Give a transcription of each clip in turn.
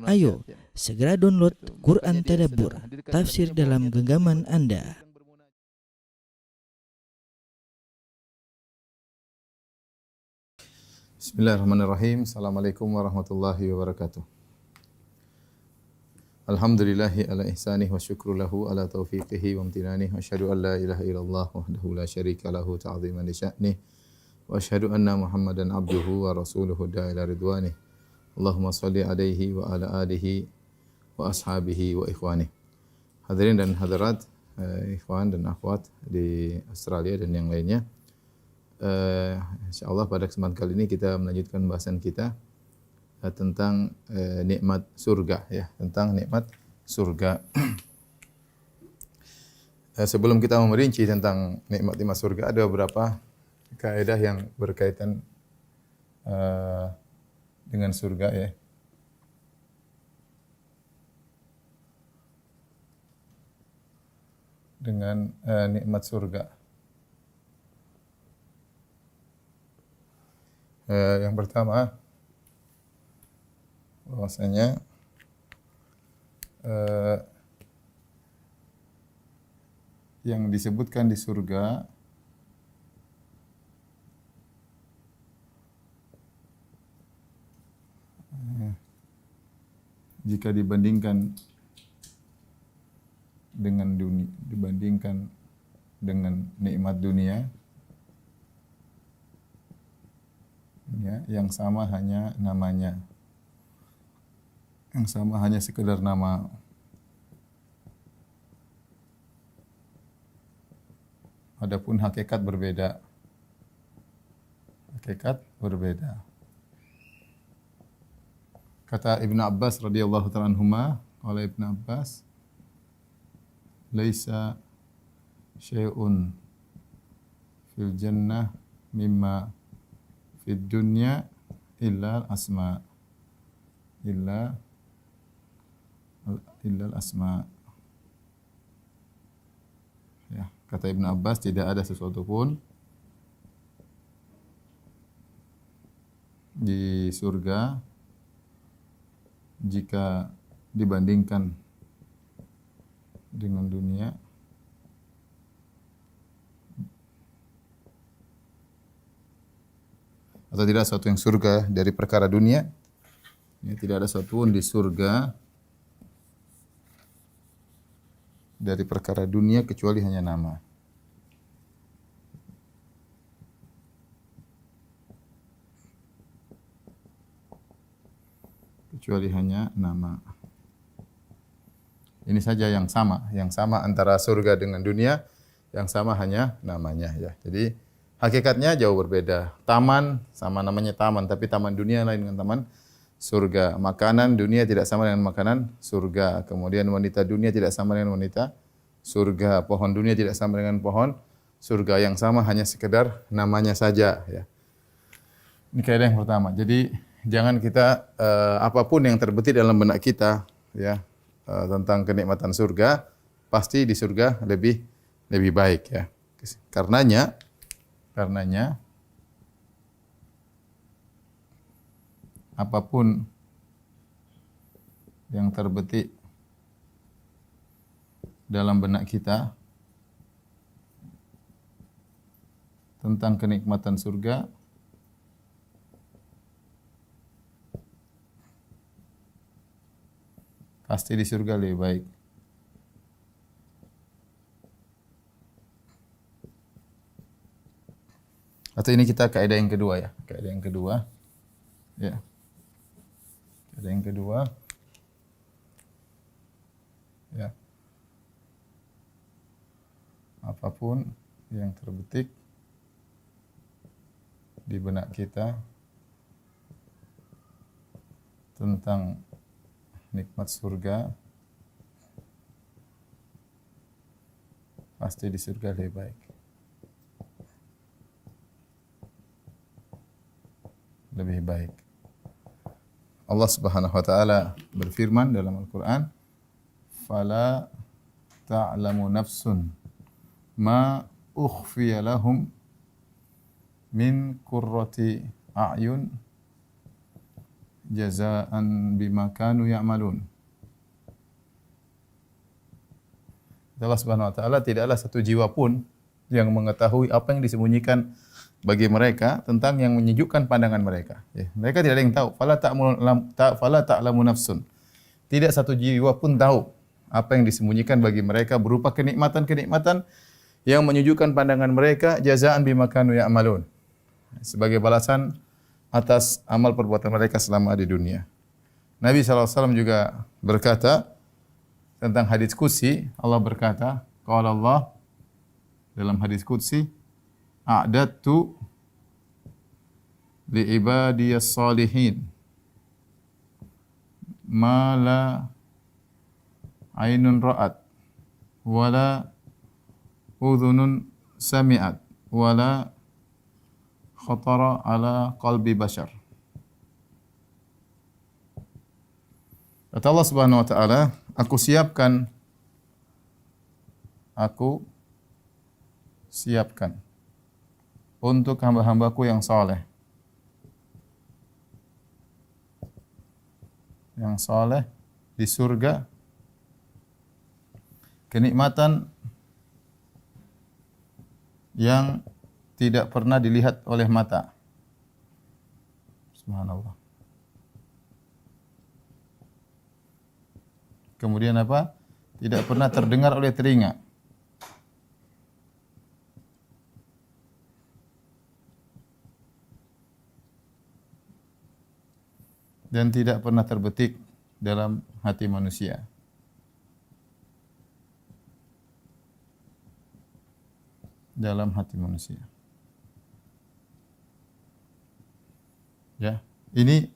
Ayo, segera download Quran Tadabbur, tafsir dalam genggaman Anda. Bismillahirrahmanirrahim. Assalamualaikum warahmatullahi wabarakatuh. Alhamdulillahi ala ihsanih wa syukru lahu ala taufiqihi wa amtinanih wa asyhadu an la ilaha illallah wahdahu la syarika lahu ta'ziman li sya'nih wa asyhadu anna Muhammadan abduhu wa rasuluhu da'ila ridwanih. Allahumma shalli alaihi wa ala alihi wa ashabihi wa ikhwanih. Hadirin dan hadirat, ikhwan dan akhwat di Australia dan yang lainnya. InsyaAllah pada kesempatan kali ini kita melanjutkan bahasan kita tentang nikmat surga, ya, tentang nikmat surga. Sebelum kita merinci tentang nikmat-nikmat surga, ada beberapa kaidah yang berkaitan dengan surga, ya. Dengan nikmat surga. Yang pertama, bahwasanya yang disebutkan di surga jika dibandingkan dengan dunia, dibandingkan dengan nikmat dunia, ya, yang sama hanya namanya, yang sama hanya sekedar nama. Adapun hakikat berbeda. Hakikat berbeda. Kata Ibnu Abbas radhiyallahu ta'ala anhuma, oleh Ibnu Abbas, laisa syai'un fil jannah mimma fid dunya illa al-asma. Illa al-asma. Ya, kata Ibnu Abbas, tidak ada sesuatu pun di surga jika dibandingkan dengan dunia atau tidak sesuatu yang surga dari perkara dunia, ya, tidak ada sesuatu pun di surga dari perkara dunia kecuali hanya nama. Kecuali hanya nama. Ini saja yang sama antara surga dengan dunia, yang sama hanya namanya, ya. Jadi hakikatnya jauh berbeda. Taman sama namanya taman, tapi taman dunia lain dengan taman surga. Makanan dunia tidak sama dengan makanan surga. Kemudian wanita dunia tidak sama dengan wanita surga. Pohon dunia tidak sama dengan pohon surga. Yang sama hanya sekedar namanya saja, ya. Ini kaidah yang pertama. Jadi jangan kita apapun yang terbetik dalam benak kita, ya, tentang kenikmatan surga, pasti di surga lebih baik, ya. Karenanya apapun yang terbetik dalam benak kita tentang kenikmatan surga, pasti di surga lebih baik. Atau ini kita kaidah yang kedua, ya. Kaidah yang kedua. Ya. Kaidah yang kedua. Ya. Apapun yang terbetik di benak kita tentang nikmat surga, pasti di surga lebih baik. Lebih baik. Allah Subhanahu wa taala berfirman dalam Al-Qur'an, "Fala ta'lamu nafsun ma ukhfiya lahum min qurrati a'yun Jazaan bima kanu ya'malun. Allah Subhanahu wa taala tidaklah satu jiwa pun yang mengetahui apa yang disembunyikan bagi mereka tentang yang menyejukkan pandangan mereka. Ya, mereka tidak ada yang tahu. Fala ta'lamu nafsun. Tidak satu jiwa pun tahu apa yang disembunyikan bagi mereka berupa kenikmatan-kenikmatan yang menyejukkan pandangan mereka, jazaan bima kanu ya'malun. Sebagai balasan atas amal perbuatan mereka selama di dunia. Nabi SAW juga berkata tentang hadis qudsi, Allah berkata, qala Allah dalam hadis qudsi, a'dadtu li ibadiyas salihin ma la ainun ra'at wala udhunun sami'at wala khatara ala qalbi bashar. Kata Allah Subhanahu wa taala, aku siapkan untuk hamba-hambaku yang saleh. Yang saleh di surga kenikmatan yang tidak pernah dilihat oleh mata. Subhanallah. Kemudian apa? Tidak pernah terdengar oleh telinga. Dan tidak pernah terbetik dalam hati manusia. Dalam hati manusia. Ya, ini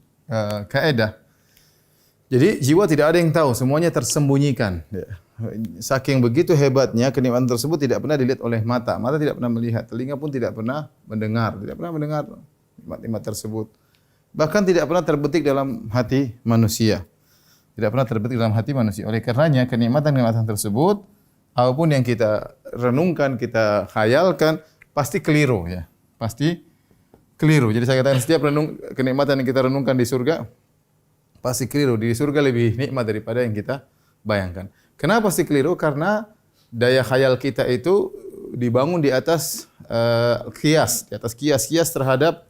kaidah. Jadi jiwa tidak ada yang tahu, semuanya tersembunyikan. Ya. Saking begitu hebatnya kenikmatan tersebut tidak pernah dilihat oleh mata. Mata tidak pernah melihat, telinga pun tidak pernah mendengar, nikmat-nikmat tersebut. Bahkan tidak pernah terbetik dalam hati manusia. Tidak pernah terbetik dalam hati manusia. Oleh karenanya kenikmatan-kenikmatan tersebut, apapun yang kita renungkan, kita khayalkan, pasti keliru ya. Pasti keliru. Jadi saya katakan setiap kenikmatan yang kita renungkan di surga pasti keliru. Di surga lebih nikmat daripada yang kita bayangkan. Kenapa pasti keliru? Karena daya khayal kita itu dibangun di atas kias, kias terhadap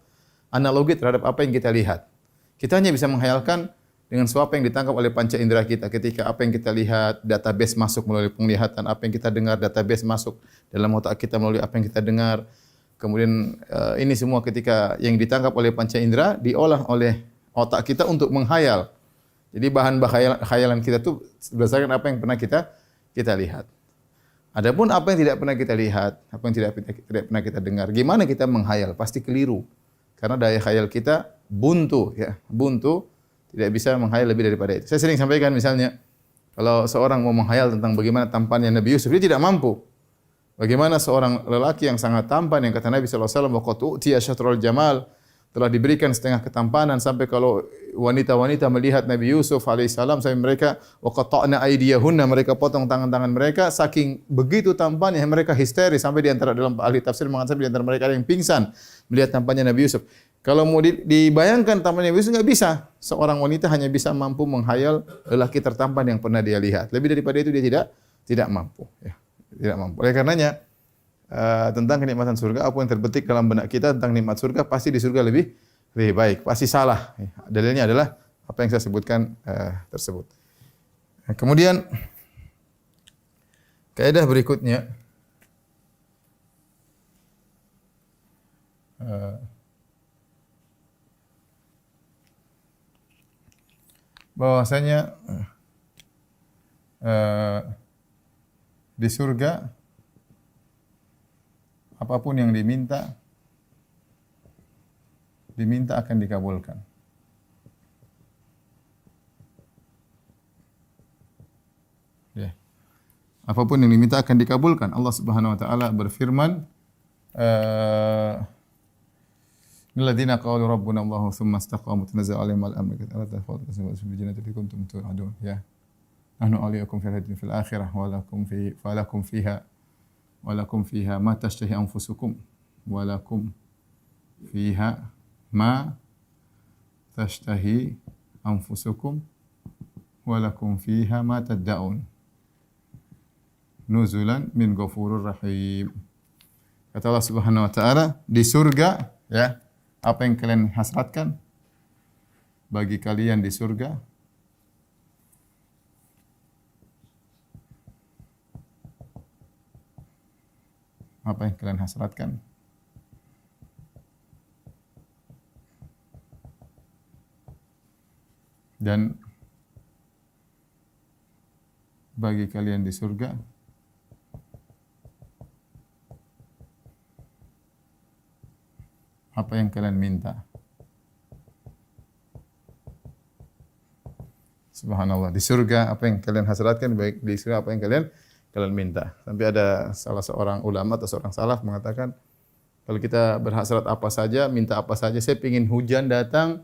analogi terhadap apa yang kita lihat. Kita hanya bisa menghayalkan dengan apa yang ditangkap oleh panca indera kita. Ketika apa yang kita lihat, database masuk melalui penglihatan, apa yang kita dengar, database masuk dalam otak kita melalui apa yang kita dengar. Kemudian ini semua ketika yang ditangkap oleh panca indera diolah oleh otak kita untuk menghayal. Jadi bahan khayalan kita itu berdasarkan apa yang pernah kita lihat. Adapun apa yang tidak pernah kita lihat, apa yang tidak pernah kita dengar, gimana kita menghayal? Pasti keliru. Karena daya khayal kita buntu, tidak bisa menghayal lebih daripada itu. Saya sering sampaikan misalnya, kalau seorang mau menghayal tentang bagaimana tampannya Nabi Yusuf, dia tidak mampu. Bagaimana seorang lelaki yang sangat tampan, yang kata Nabi SAW, waqad utiya syatrul jamal, telah diberikan setengah ketampanan, sampai kalau wanita-wanita melihat Nabi Yusuf alaihissalam, sampai mereka waqata'na aydiyahunna, mereka potong tangan-tangan mereka, saking begitu tampannya mereka histeris, sampai di antara dalam ahli tafsir mengatakan di antara mereka ada yang pingsan melihat tampannya Nabi Yusuf. Kalau mau dibayangkan tampannya Nabi Yusuf, enggak bisa. Seorang wanita hanya bisa mampu menghayal lelaki tertampan yang pernah dia lihat. Lebih daripada itu dia tidak mampu, ya. Tidak mampu. Oleh karenanya tentang kenikmatan surga, apa yang terbetik dalam benak kita tentang nikmat surga, pasti di surga lebih baik, pasti salah. Dalilnya adalah apa yang saya sebutkan tersebut. Kemudian kaidah berikutnya, bahwasanya di surga apapun yang diminta akan dikabulkan. Ya. Apapun yang diminta akan dikabulkan. Allah Subhanahu wa taala berfirman, "Alladzina qalu rabbuna Allahu tsumma istaqamu tanazzalu 'alaihim al-amru alla takhawfu fil jannati allati kuntum tu'adun." Ya. Nahnu awliyaukum fil akhirah wa lakum fiha walakum fiha ma tashtahi anfusukum walakum fiha ma tashtahi anfusukum wa lakum fiha ma tad'un. Nuzulan min ghafurur rahim. Kata Allah Subhanahu wa taala, di surga ya, apa yang kalian hasratkan bagi kalian di surga apa yang kalian hasratkan dan bagi kalian di surga apa yang kalian minta. Subhanallah, di surga apa yang kalian hasratkan, baik di surga apa yang kalian minta. Sampai ada salah seorang ulama atau seorang salaf mengatakan, kalau kita berhasrat apa saja, minta apa saja, saya ingin hujan datang,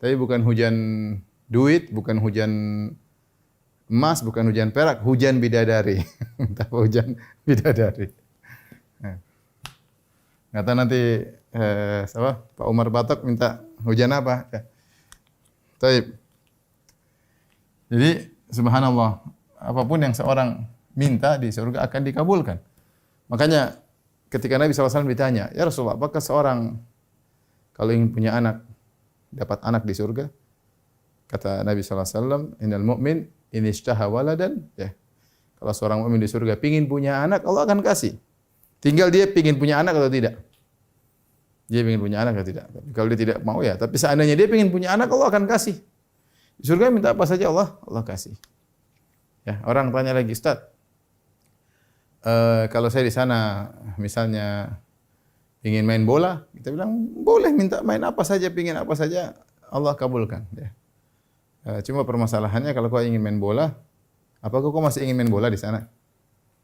tapi bukan hujan duit, bukan hujan emas, bukan hujan perak, hujan bidadari. Minta hujan bidadari. Kata nanti Pak Umar Batok minta hujan apa? Ya. Taib. Jadi subhanallah, apapun yang seorang minta di surga akan dikabulkan. Makanya ketika Nabi SAW ditanya, ya Rasulullah, apakah seorang kalau ingin punya anak dapat anak di surga? Kata Nabi SAW, innal mu'min in ishtaha waladan, ya. Kalau seorang mukmin di surga pingin punya anak, Allah akan kasih. Tinggal dia pingin punya anak atau tidak. Dia ingin punya anak atau tidak. Kalau dia tidak mau ya, tapi seandainya dia ingin punya anak, Allah akan kasih. Di surga minta apa saja Allah kasih. Ya, orang tanya lagi, Ustaz, kalau saya di sana misalnya ingin main bola, kita bilang boleh minta main apa saja, pingin apa saja, Allah kabulkan. Ya. Cuma permasalahannya kalau kau ingin main bola, apakah kau masih ingin main bola di sana?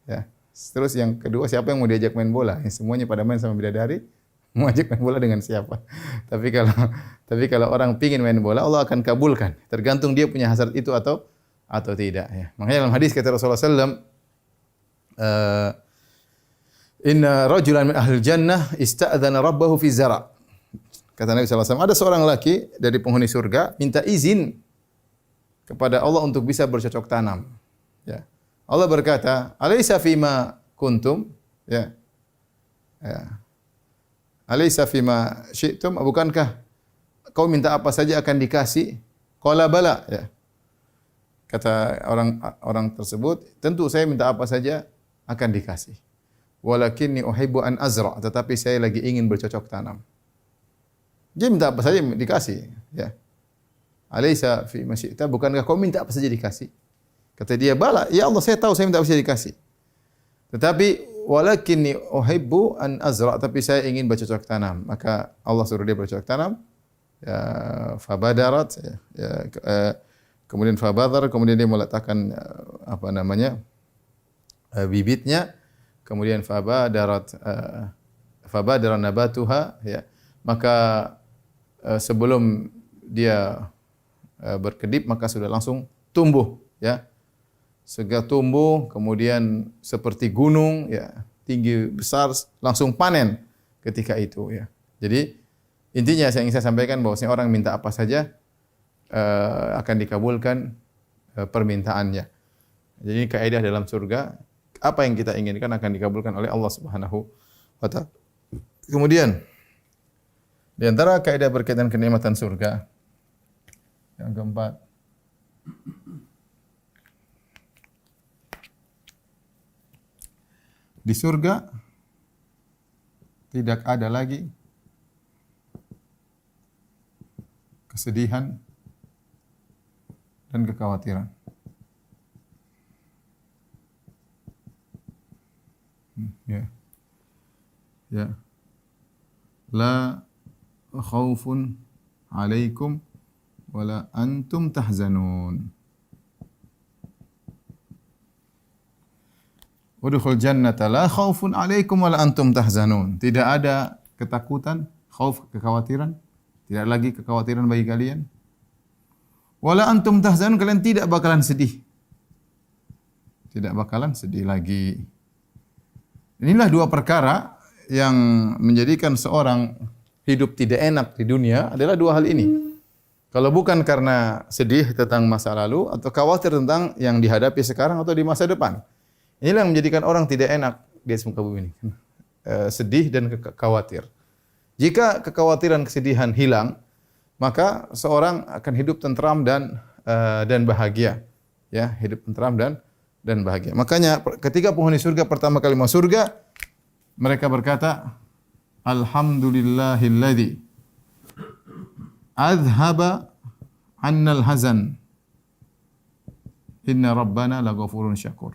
Ya. Terus yang kedua, siapa yang mau diajak main bola? Semuanya pada main sama bidadari. Mau ajak main bola dengan siapa? Tapi kalau orang pingin main bola, Allah akan kabulkan. Tergantung dia punya hasrat itu atau tidak. Ya. Makanya dalam hadis kata Rasulullah SAW, Inna rajulan min ahli jannah ista'adzana rabbahu fi zara'. Kata Nabi SAW, ada seorang laki dari penghuni surga minta izin kepada Allah untuk bisa bercocok tanam. Ya. Allah berkata, "Alaysa fima kuntum?" Ya. Ya. Alaysa fima syi'tum? Bukankah kau minta apa saja akan dikasih? Qala bala, ya. Kata orang tersebut, tentu saya minta apa saja akan dikasih. Walakinni uhibbu an azra', tetapi saya lagi ingin bercocok tanam. Dia minta apa saja dikasih, ya. Alaysa fima syi'ta? Bukankah kau minta apa saja dikasih? Kata dia, bala, ya Allah saya tahu saya minta apa saja dikasih. Tetapi walakinni uhibbu an azra', tapi saya ingin bercocok tanam. Maka Allah suruh dia bercocok tanam. Ya, fabadarat, ya, kemudian fabadar, kemudian dia meletakkan bibitnya, kemudian fabadarat fabadara nabatuha, ya. Maka sebelum dia berkedip maka sudah langsung tumbuh, ya. Segera tumbuh, kemudian seperti gunung, ya, tinggi besar, langsung panen ketika itu, ya. Jadi intinya yang ingin saya sampaikan bahwasanya orang minta apa saja akan dikabulkan permintaannya. Jadi kaidah dalam surga, apa yang kita inginkan akan dikabulkan oleh Allah Subhanahu wa taala. Kemudian di antara kaidah berkaitan kenikmatan surga yang keempat, di surga tidak ada lagi kesedihan dan kekhawatiran. Ya. Ya. La khaufun 'alaikum wala antum tahzanun. Udkhul jannata la khaufun 'alaikum wala antum tahzanun. Tidak ada ketakutan, khauf, kekhawatiran, tidak lagi kekhawatiran bagi kalian. Wala antum tahzanun, kalian tidak bakalan sedih. Tidak bakalan sedih lagi. Inilah dua perkara yang menjadikan seorang hidup tidak enak di dunia adalah dua hal ini. Kalau bukan karena sedih tentang masa lalu atau khawatir tentang yang dihadapi sekarang atau di masa depan. Inilah yang menjadikan orang tidak enak di atas muka bumi ini. Sedih dan khawatir. Jika kekhawatiran, kesedihan hilang, maka seorang akan hidup tentram dan bahagia. Ya, hidup tentram dan bahagia. Makanya ketika penghuni surga pertama kali masuk surga, mereka berkata, Alhamdulillahilladzi azhaba 'annal hazan. Inna rabbana laghafurun syakur.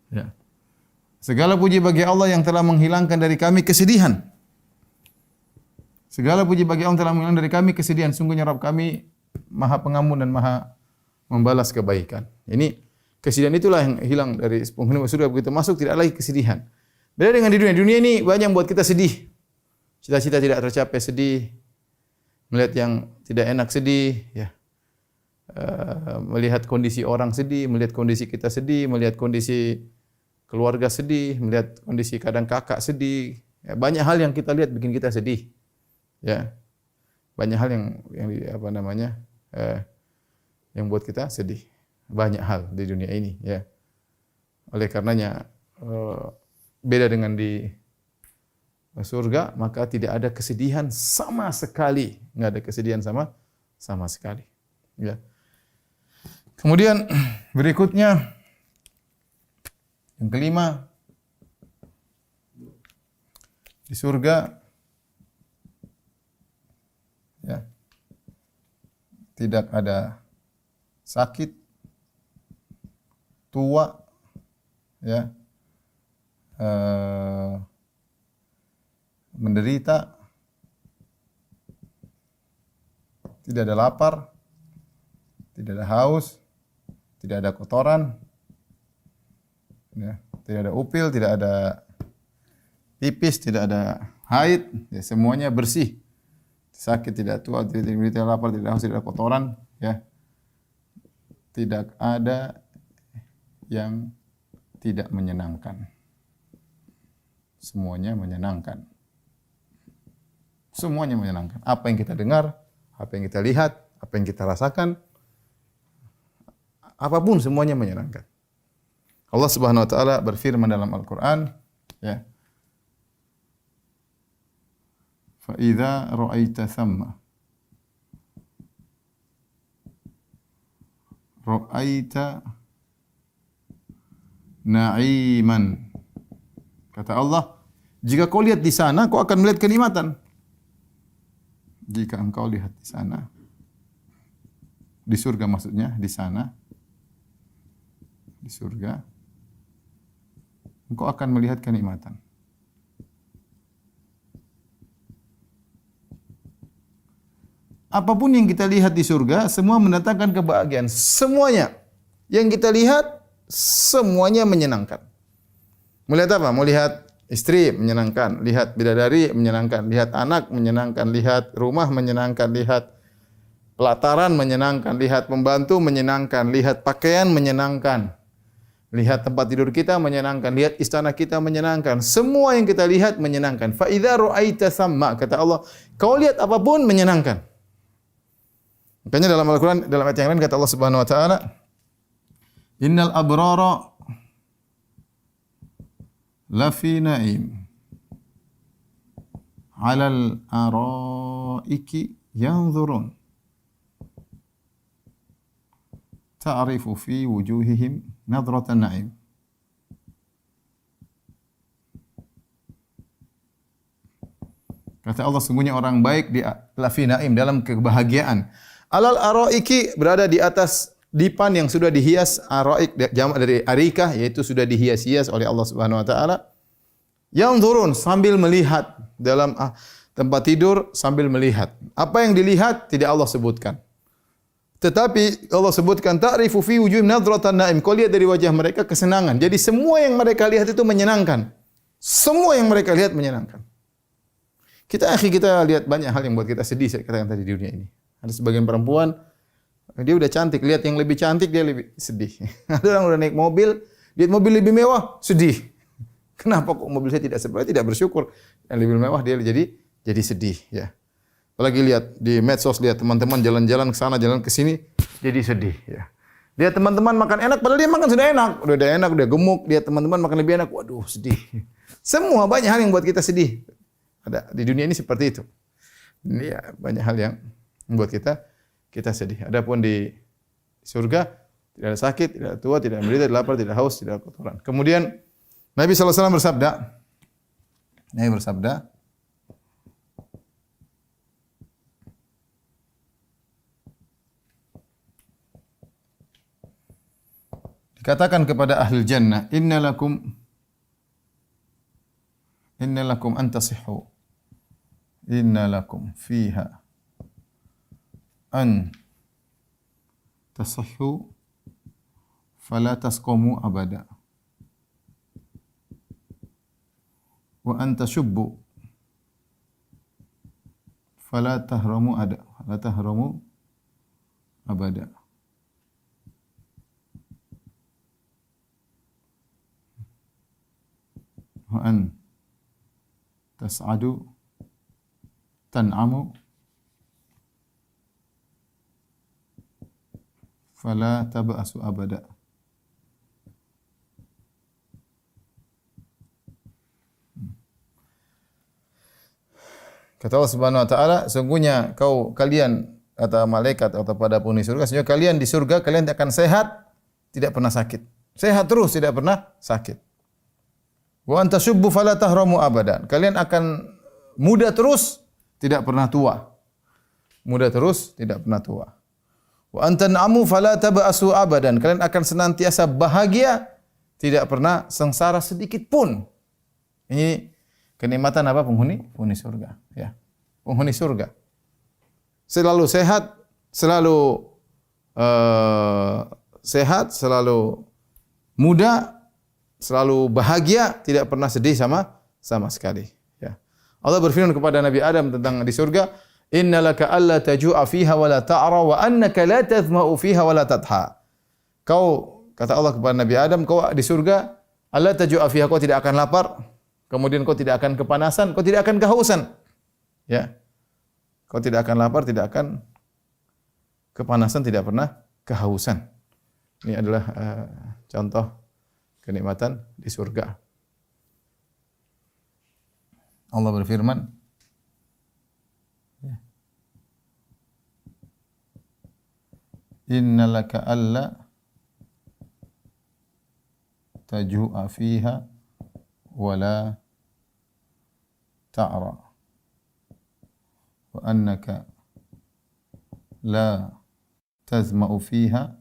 Ya. Segala puji bagi Allah yang telah menghilangkan dari kami kesedihan. Segala puji bagi Allah yang telah menghilangkan dari kami kesedihan. Sungguhnya Rabb kami Maha Pengampun dan Maha membalas kebaikan. Ini kesedihan itulah yang hilang dari penghuni surga. Begitu masuk tidak lagi kesedihan. Beda dengan di dunia. Dunia ini banyak buat kita sedih. Cita-cita tidak tercapai sedih. Melihat yang tidak enak sedih. Ya. Melihat kondisi orang sedih. Melihat kondisi kita sedih. Melihat kondisi keluarga sedih. Melihat kondisi kadang kakak sedih. Ya, banyak hal yang kita lihat bikin kita sedih. Ya. Banyak hal yang buat kita sedih. Banyak hal di dunia ini. Ya. Oleh karenanya beda dengan di surga, maka tidak ada kesedihan sama sekali, nggak ada kesedihan sama sekali. Ya. Kemudian berikutnya yang kelima, di surga ya tidak ada sakit, tua, ya. Menderita, tidak ada lapar, tidak ada haus, tidak ada kotoran, ya, tidak ada upil, tidak ada pipis, tidak ada haid, ya, semuanya bersih. Sakit tidak tua, tidak lapar, tidak haus, tidak ada kotoran, ya. Tidak ada yang tidak menyenangkan. Semuanya menyenangkan. Semuanya menyenangkan. Apa yang kita dengar, apa yang kita lihat, apa yang kita rasakan, apapun semuanya menyenangkan. Allah Subhanahu wa taala berfirman dalam Al-Qur'an, ya. Fa idza ra'aita thamma ra'aita na'iman. Kata Allah, jika kau lihat di sana, kau akan melihat kenikmatan. Jika engkau lihat di sana, di surga maksudnya, di sana, di surga, engkau akan melihat kenikmatan. Apapun yang kita lihat di surga, semua mendatangkan kebahagiaan. Semuanya yang kita lihat, semuanya menyenangkan. Melihat apa? Melihat istri menyenangkan, lihat bidadari menyenangkan, lihat anak menyenangkan, lihat rumah menyenangkan, lihat pelataran menyenangkan, lihat pembantu menyenangkan, lihat pakaian menyenangkan, lihat tempat tidur kita menyenangkan, lihat istana kita menyenangkan. Semua yang kita lihat menyenangkan. Fa idza ra'aita thamma, kata Allah, kau lihat apapun menyenangkan. Makanya dalam Al-Qur'an, dalam ayat yang lain kata Allah Subhanahu wa taala, innal abrara lafi na'im 'alal araiki yanzurun ta'rifu fi wujuhihim nadratan na'im. Kata Allah, sungguhnya orang baik di lafi na'im, dalam kebahagiaan. Alal araiki, berada di atas dipan yang sudah dihias. Araik jamak dari arikah, yaitu sudah dihias-hias oleh Allah Subhanahu wa taala. Yang turun sambil melihat, dalam tempat tidur sambil melihat. Apa yang dilihat tidak Allah sebutkan. Tetapi Allah sebutkan ta'rifu fi wujuhim nadratan na'im. Kau lihat dari wajah mereka kesenangan. Jadi semua yang mereka lihat itu menyenangkan. Semua yang mereka lihat menyenangkan. Kita lihat banyak hal yang buat kita sedih, saya katakan tadi di dunia ini. Ada sebagian perempuan, dia udah cantik, lihat yang lebih cantik dia lebih sedih. Ada orang udah naik mobil, lihat mobil lebih mewah, sedih. Kenapa kok mobil saya tidak seperti, tidak bersyukur? yang lebih mewah dia jadi sedih ya. Apalagi lihat di medsos, lihat teman-teman jalan-jalan ke sana, jalan ke sini, jadi sedih ya. Lihat teman-teman makan enak, padahal dia makan sudah enak, udah gemuk. Lihat teman-teman makan lebih enak, waduh sedih. Semua banyak hal yang buat kita sedih. Ada di dunia ini seperti itu. Ini ya, banyak hal yang membuat kita sedih. Adapun di surga tidak ada sakit, tidak ada tua, tidak ada menderita, tidak lapar, tidak haus, tidak ada kotoran. Kemudian Nabi SAW bersabda, dikatakan kepada ahli jannah, innalakum antasihhu, innalakum fiha an tasihhu fala tasqumu abada wa an tashubbu fala tahramu abada. Wa an tas'adu tan'amu fala tab'asu abada. Kata Allah Subhanahu wa taala, sungguhnya kalian kata malaikat atau pada penghuni surga, sungguhnya kalian di surga kalian akan sehat, tidak pernah sakit. Sehat terus, tidak pernah sakit. Wa anta syubbu fala tahramu abadan. Kalian akan muda terus, tidak pernah tua. Muda terus, tidak pernah tua. Wa anta na'amu fala tab'asu abadan. Kalian akan senantiasa bahagia, tidak pernah sengsara sedikit pun. Ini kenikmatan apa penghuni surga, ya. Penghuni surga. Selalu sehat, selalu selalu muda, selalu bahagia, tidak pernah sedih sama sekali. Ya. Allah berfirman kepada Nabi Adam tentang di surga, innalaka alla taju'a fiha wa la ta'ra wa annaka la tazma'u fiha wa la tadha. Kau, kata Allah kepada Nabi Adam, kau di surga, alla taju'a fiha, kau tidak akan lapar, kemudian kau tidak akan kepanasan, kau tidak akan kehausan. Ya. Kau tidak akan lapar, tidak akan kepanasan, tidak pernah kehausan. Ini adalah contoh kenikmatan di surga. Allah berfirman, innalaka alla taju'a fiha wa la ta'ra wa annaka la tazma'u fiha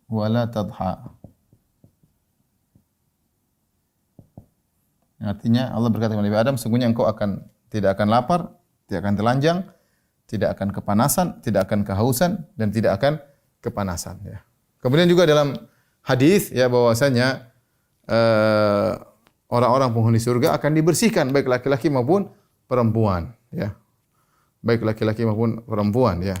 wa la tadha. Artinya Allah berkata kepada Nabi Adam, sungguhnya engkau tidak akan lapar, tidak akan telanjang, tidak akan kepanasan, tidak akan kehausan, dan tidak akan kepanasan. Ya. Kemudian juga dalam hadis ya bahwasanya orang-orang penghuni surga akan dibersihkan baik laki-laki maupun perempuan. Ya. Baik laki-laki maupun perempuan. Ya.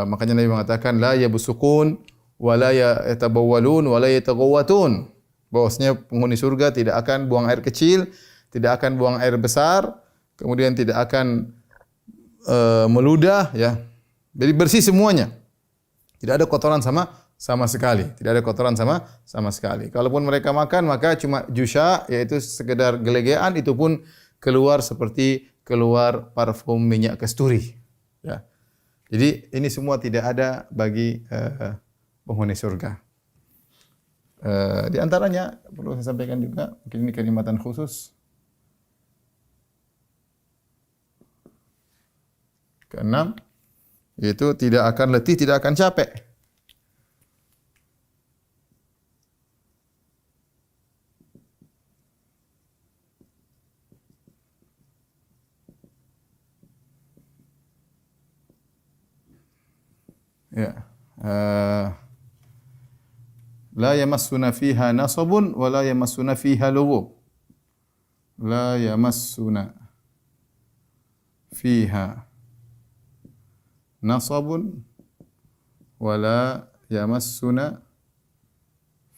Makanya Nabi mengatakan la yabsukun wa la yatabawwalun wa la yataghawwatun. Bahwasanya penghuni surga tidak akan buang air kecil, tidak akan buang air besar, kemudian tidak akan meludah, ya. Jadi bersih semuanya. Tidak ada kotoran sama sekali. Tidak ada kotoran sama sekali. Kalaupun mereka makan, maka cuma jusha, yaitu sekedar gelegean, itu pun keluar seperti keluar parfum minyak kasturi. Ya. Jadi ini semua tidak ada bagi penghuni surga. Di antaranya perlu saya sampaikan juga, mungkin ini kenikmatan khusus. Keenam, yaitu tidak akan letih, tidak akan capek. Ya. La yamassuna fiha nasabun wa la yamassuna fiha lughub. La yamassuna fiha nasabun wa la yamassuna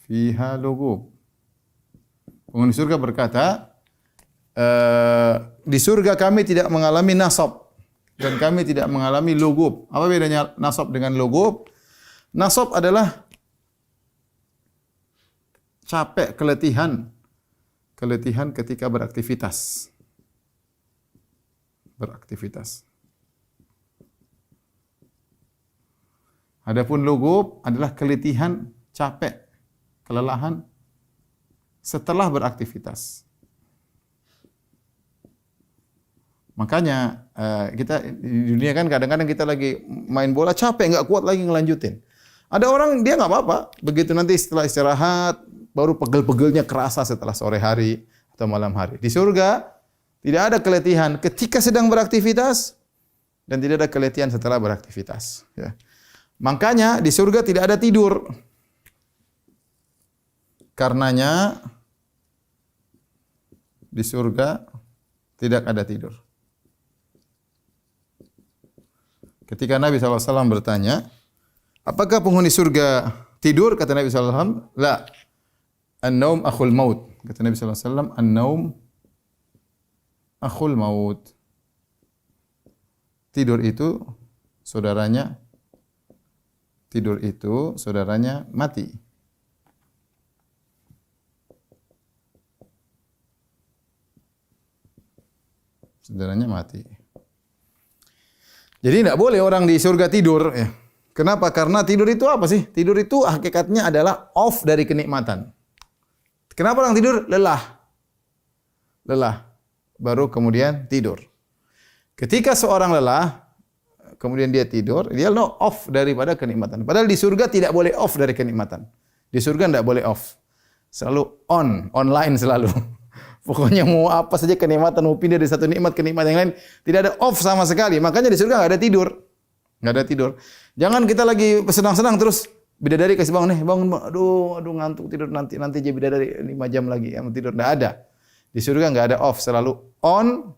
fiha lughub. Penghuni surga berkata, di surga kami tidak mengalami nasab dan kami tidak mengalami lugub. Apa bedanya nasab dengan lugub? Nasab adalah capek, keletihan ketika beraktivitas. Adapun lugub adalah keletihan, capek, kelelahan setelah beraktivitas. Makanya kita di dunia kan kadang-kadang kita lagi main bola capek, nggak kuat lagi ngelanjutin. Ada orang dia nggak apa-apa, begitu nanti setelah istirahat baru pegel-pegelnya kerasa setelah sore hari atau malam hari. Di surga tidak ada keletihan ketika sedang beraktivitas dan tidak ada keletihan setelah beraktivitas. Ya. Makanya di surga tidak ada tidur. Karenanya di surga tidak ada tidur. Ketika Nabi SAW bertanya, apakah penghuni surga tidur? Kata Nabi SAW, la. An-naum akhul maut. Kata Nabi SAW, an-naum akhul maut. Tidur itu saudaranya mati. Saudaranya mati. Jadi tidak boleh orang di surga tidur. Ya. Kenapa? Karena tidur itu apa sih? Tidur itu hakikatnya adalah off dari kenikmatan. Kenapa orang tidur? Lelah. Baru kemudian tidur. Ketika seorang lelah, kemudian dia tidur, dia off daripada kenikmatan. Padahal di surga tidak boleh off dari kenikmatan. Di surga tidak boleh off. Selalu online selalu. Pokoknya mau apa saja kenikmatan, mau pindah dari satu nikmat ke nikmat yang lain, tidak ada off sama sekali. Makanya di surga nggak ada tidur. Nggak ada tidur. Jangan kita lagi senang-senang terus bidadari kasih bangun bangun. Aduh ngantuk tidur nanti aja bidadari 5 jam lagi yang tidur. Nggak ada. Di surga nggak ada off, selalu on.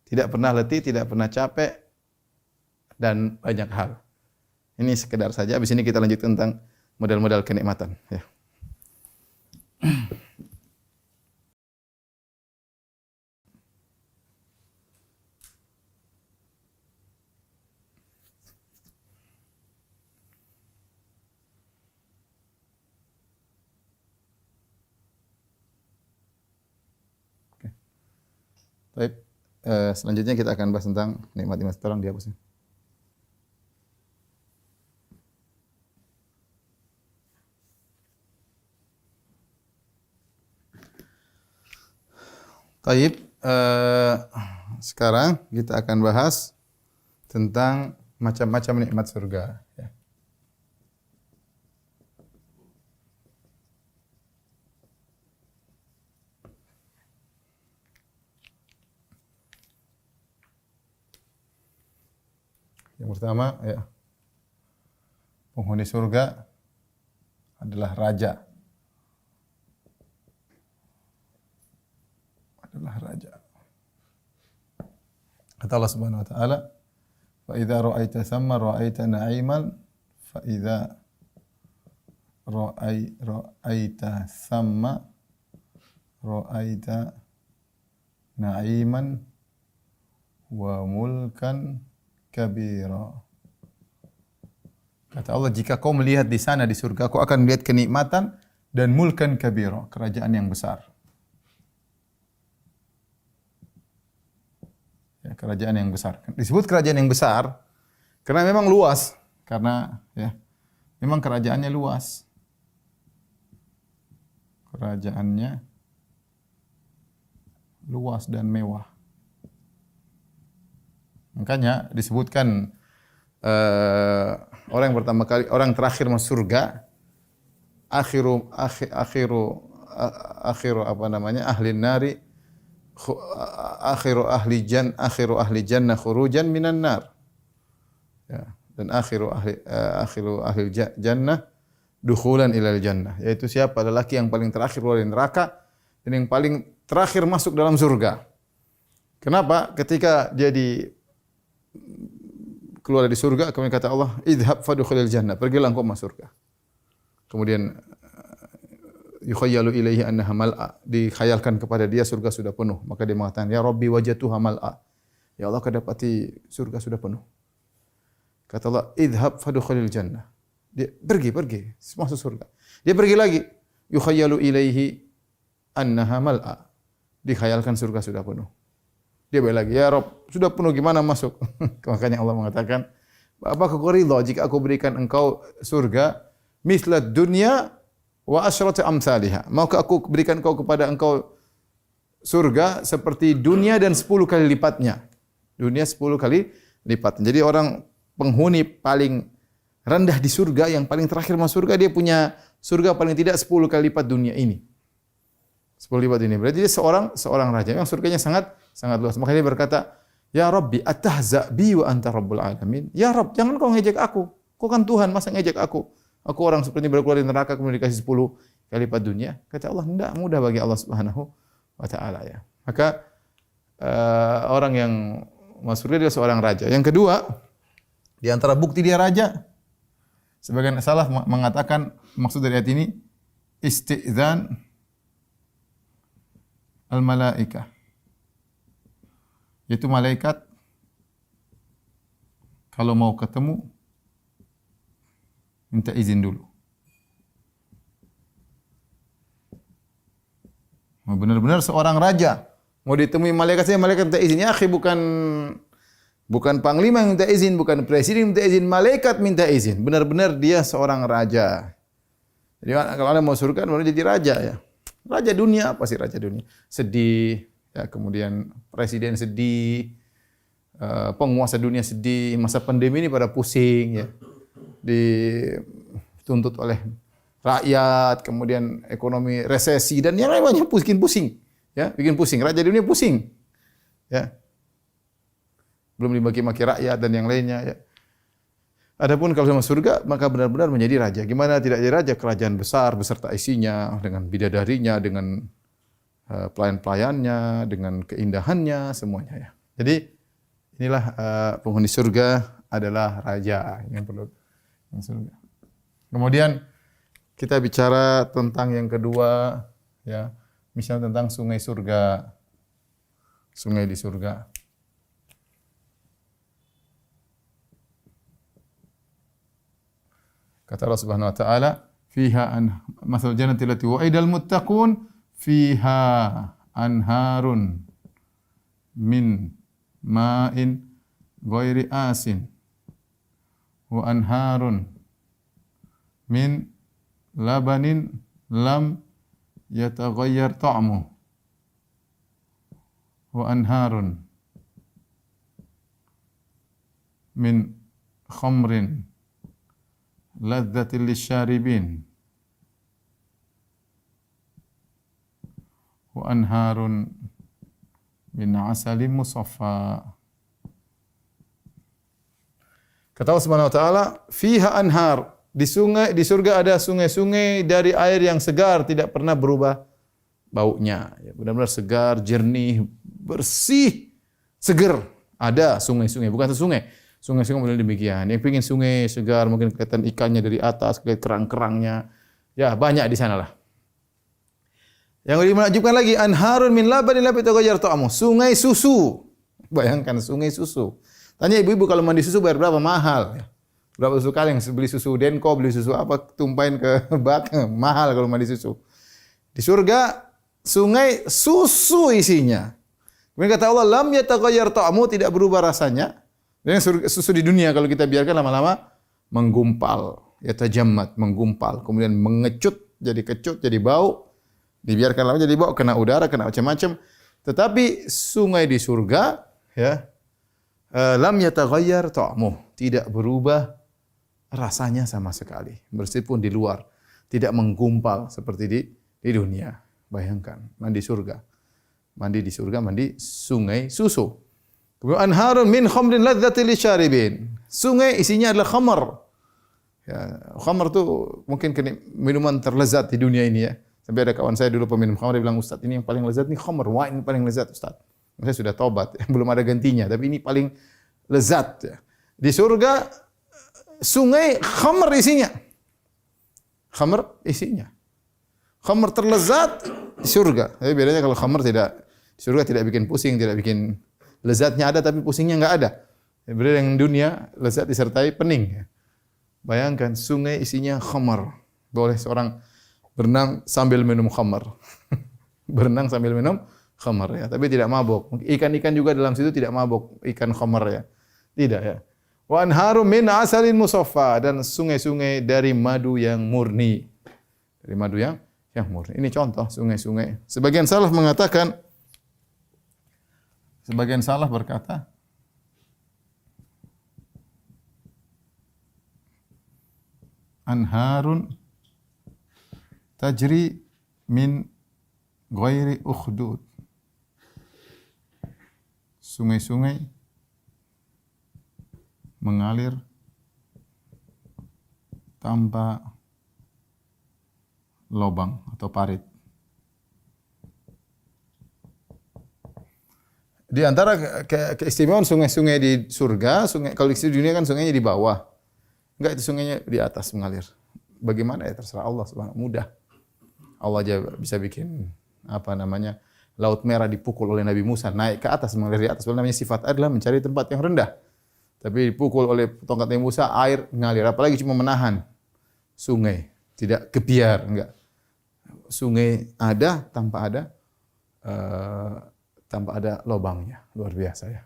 Tidak pernah letih, tidak pernah capek dan banyak hal. Ini sekedar saja. Habis ini kita lanjut tentang model-model kenikmatan. Ya. Baik, selanjutnya kita akan bahas tentang nikmat-nikmat. Tolong dihapus. Baik, sekarang kita akan bahas tentang macam-macam nikmat surga. Ya. Yang pertama, ya, penghuni surga adalah raja. Kata Allah Subhanahu wa taala, "Fa idza ra'aita thamma ra'aita na'iman fa idza ra'aita thamma ra'aita na'iman wa mulkan kabira." Kata Allah, jika kau melihat di sana di surga, kau akan melihat kenikmatan dan mulkan kabira, kerajaan yang besar. Ya, kerajaan yang besar. Disebut kerajaan yang besar karena memang luas, karena ya memang kerajaannya luas. Kerajaannya luas dan mewah. Makanya disebutkan orang yang pertama kali, orang terakhir masuk surga, akhiru apa namanya, ahli nari, akhiru ahli jannah khurujan minan nar. Ya, dan akhiru ahli jannah dukhulan ilal jannah, yaitu siapa? Lelaki yang paling terakhir keluar dari neraka dan yang paling terakhir masuk dalam surga. Kenapa? Ketika dia keluar dari surga, kemudian kata Allah, idhab fadkhulil jannah, pergilah engkau masuk surga. Kemudian yukhayyalu ilaihi annaha mal'a, dikhayalkan kepada dia surga sudah penuh, maka dia mengatakan, ya Rabbi wajadtuha mal'a. Ya Allah, kedapati surga sudah penuh. Kata Allah, idhab fadkhulil jannah. Dia pergi masuk surga. Dia pergi lagi, yukhayyalu ilaihi annaha mal'a. Dikhayalkan surga sudah penuh. Dia balik lagi, ya Rabb, sudah penuh, gimana masuk? Makanya Allah mengatakan, apakah kau ridha jika aku berikan engkau surga mislat dunya wa asyrati amsalihha? Maukah aku berikan kepada engkau surga seperti dunia dan 10 kali lipatnya? Dunia 10 kali lipatnya. Jadi orang penghuni paling rendah di surga, yang paling terakhir masuk surga, dia punya surga paling tidak 10 kali lipat dunia ini. 10 lipat ini. Berarti dia seorang raja yang surganya sangat luas. Makanya dia berkata, ya Rabbi atahza bi wa anta rabbul alamin. Ya Rabb, jangan kau ngejek aku. Kau kan Tuhan, masa ngejek aku? Aku orang seperti baru keluar dari neraka kemudian dikasih 10 kali lipat dunia. Kata Allah, tidak mudah bagi Allah Subhanahu wa taala ya. Maka orang yang masuk surga dia seorang raja. Yang kedua, di antara bukti dia raja, sebagian salaf mengatakan maksud dari ayat ini isti'dzan al-malaikah. Yaitu malaikat kalau mau ketemu minta izin dulu. Benar-benar seorang raja mau ditemui malaikat, saya malaikat minta izin. Ya akhi, bukan panglima yang minta izin, bukan presiden minta izin, malaikat minta izin. Benar-benar dia seorang raja. Jadi kalau Anda mau surga, baru jadi raja ya. Raja dunia, apa sih raja dunia? Sedih, ya, kemudian presiden sedih, penguasa dunia sedih, masa pandemi ini pada pusing ya. Dituntut oleh rakyat, kemudian ekonomi resesi dan yang lainnya bikin pusing. Ya, bikin pusing. Raja dunia pusing. Ya. Belum dimaki-maki rakyat dan yang lainnya ya. Adapun kalau sama surga, maka benar-benar menjadi raja. Gimana tidak jadi raja? Kerajaan besar beserta isinya, dengan bidadarinya, dengan pelayan-pelayannya, dengan keindahannya, semuanya ya. Jadi inilah penghuni surga adalah raja yang perlu surga. Kemudian kita bicara tentang yang kedua ya, misalnya tentang sungai surga. Sungai di surga. Kata Allah Subhanahu wa taala, fiha masal jannati allati wa'idal muttaqun fiha anharun min ma'in ghairi asin wa anharun min labanin lam yataghayyar ta'muhu wa anharun min khamrin ladzatil lisyaribin wa anharun min asalin musaffa. Kata Allah Subhanahu wa taala, fiha anhar, di surga ada sungai-sungai dari air yang segar, tidak pernah berubah baunya. Ya, benar-benar segar, jernih, bersih, seger. Ada sungai-sungai, bukan satu sungai. Sungai-sungai model demikian. Yang pengin sungai segar, mungkin kelihatan ikannya dari atas, kelihatan kerang-kerangnya. Ya, banyak di sana lah. Yang lebih menakjubkan lagi, anharun min labanin lam yataghayyar ta'muhu. Sungai susu. Bayangkan sungai susu. Tanya ibu-ibu kalau mandi susu bayar berapa? Mahal. Berapa susu kali yang beli susu Denko, beli susu apa, tumpahin ke bak, mahal kalau mandi susu. Di surga, sungai susu isinya. Kemudian kata Allah, lam yataghayyar ta'muhu, tidak berubah rasanya. Dan susu di dunia kalau kita biarkan lama-lama menggumpal, yatajammat, menggumpal, kemudian mengecut, jadi kecut, jadi bau. Dibiarkan lama jadi bau, kena udara, kena macam-macam. Tetapi sungai di surga, ya, lam yataghayyar ta'muh, tidak berubah rasanya sama sekali. Meskipun di luar, tidak menggumpal seperti di dunia. Bayangkan, mandi surga. Mandi di surga, mandi sungai susu. Kemudian anharun min khamrin ladzatil lisyaribin. Sungai isinya adalah khamar. Ya, khamar itu mungkin minuman terlezat di dunia ini ya. Sampai ada kawan saya dulu peminum khamar, dia bilang, "Ustaz, ini yang paling lezat nih khamar, wine paling lezat, Ustaz." Saya sudah taubat, belum ada gantinya, tapi ini paling lezat ya. Di surga sungai khamar isinya. Khamar isinya. Khamr terlezat di surga. Tapi bedanya kalau khamr tidak di surga tidak bikin pusing, tidak bikin lezatnya ada tapi pusingnya enggak ada. Berbeda dengan dunia, lezat disertai pening. Bayangkan sungai isinya khamr. Boleh seorang berenang sambil minum khamr. Berenang sambil minum khamr ya, tapi tidak mabuk. Ikan-ikan juga dalam situ tidak mabuk, ikan khamr ya. Tidak ya. Wa anharum min asalin musaffa, dan sungai-sungai dari madu yang murni. Dari madu yang murni. Ini contoh sungai-sungai. Sebagian salah berkata anharun tajri min ghairi ukhdud. Sungai-sungai mengalir tanpa lobang atau parit. Di antara keistimewaan sungai-sungai di surga, kalau di dunia kan sungainya di bawah. Enggak, itu sungainya di atas mengalir. Bagaimana ya, terserah Allah Subhanahu, mudah. Allah aja bisa bikin Laut Merah dipukul oleh Nabi Musa, naik ke atas, mengalir di atas. Namanya sifat adalah mencari tempat yang rendah. Tapi dipukul oleh tongkat Nabi Musa, air mengalir. Apalagi cuma menahan sungai, tidak gebiar, enggak. Sungai ada tanpa ada lubangnya, luar biasa ya.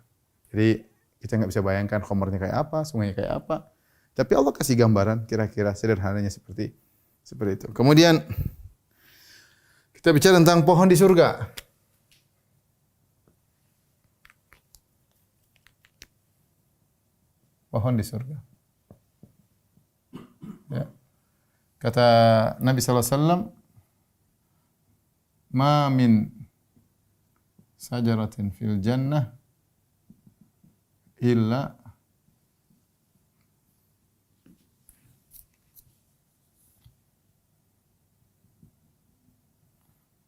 Jadi kita nggak bisa bayangkan khamrnya kayak apa, sungainya kayak apa. Tapi Allah kasih gambaran kira-kira sederhananya seperti itu. Kemudian kita bicara tentang pohon di surga. Pohon di surga. Ya. Kata Nabi sallallahu alaihi wasallam, "Ma min sajaratin fil jannah illa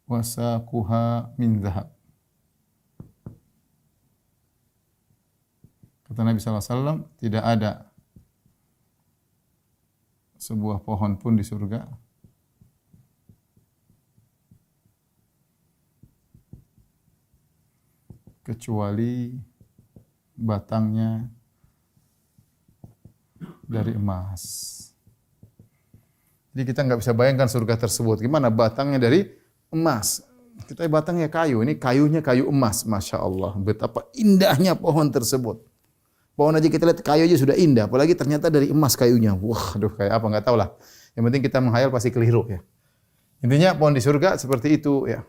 wasaquha min dhahab." Kata Nabi SAW, tidak ada sebuah pohon pun di surga kecuali batangnya dari emas. Jadi kita nggak bisa bayangkan surga tersebut. Gimana batangnya dari emas? Kita batangnya kayu, ini kayunya kayu emas. Masya Allah, betapa indahnya pohon tersebut. Pohon aja kita lihat kayu aja sudah indah, apalagi ternyata dari emas kayunya. Wah, aduh, kayak apa nggak tahu lah. Yang penting kita menghayal pasti keliru ya. Intinya pohon di surga seperti itu ya.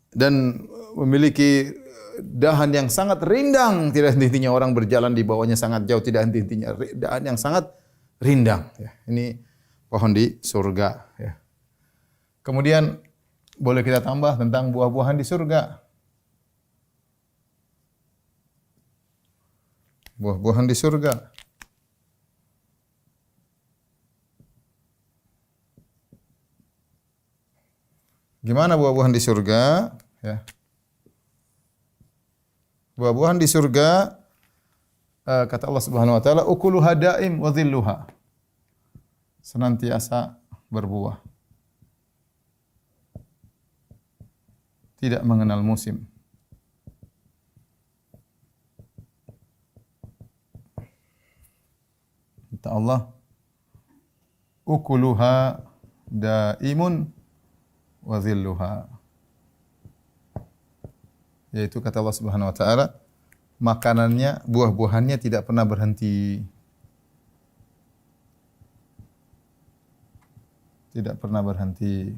Dan memiliki dahan yang sangat rindang, tidak henti-hentinya orang berjalan di bawahnya sangat jauh, tidak henti-hentinya, dahan yang sangat rindang ya. Ini pohon di surga ya. Kemudian boleh kita tambah tentang buah-buahan di surga. Buah-buahan di surga. Gimana buah-buahan di surga? Ya. Buah-buahan di surga, kata Allah Subhanahu wa taala, ukuluha daim wa dhilluha. Senantiasa berbuah. Tidak mengenal musim. Kata Allah, ukuluha daimun wa dhilluha. Yaitu kata Allah Subhanahu wa taala, makanannya, buah-buahannya tidak pernah berhenti. Tidak pernah berhenti.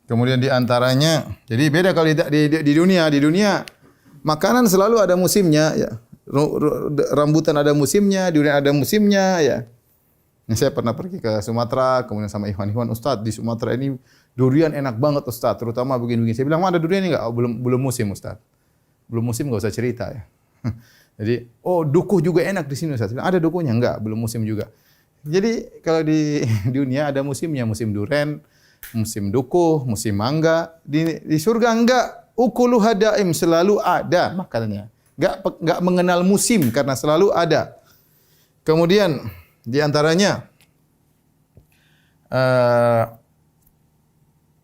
Kemudian di antaranya, jadi beda kalau di dunia makanan selalu ada musimnya ya. Rambutan ada musimnya, durian ada musimnya ya. Saya pernah pergi ke Sumatera, kemudian sama Ikhwan-Ikhwan, Ustaz, di Sumatera ini durian enak banget Ustaz, terutama begini-begini. Saya bilang, "Mana ada durian ini enggak?" Oh, belum musim Ustaz. Belum musim enggak usah cerita ya. Jadi, "Oh, dukuh juga enak di sini Ustaz." Ada dukuhnya enggak? Belum musim juga. Jadi, kalau di dunia ada musimnya, musim durian, musim dukuh, musim mangga. Di surga enggak. Ukuluha daim, selalu ada makanannya. Enggak mengenal musim karena selalu ada. Kemudian Di antaranya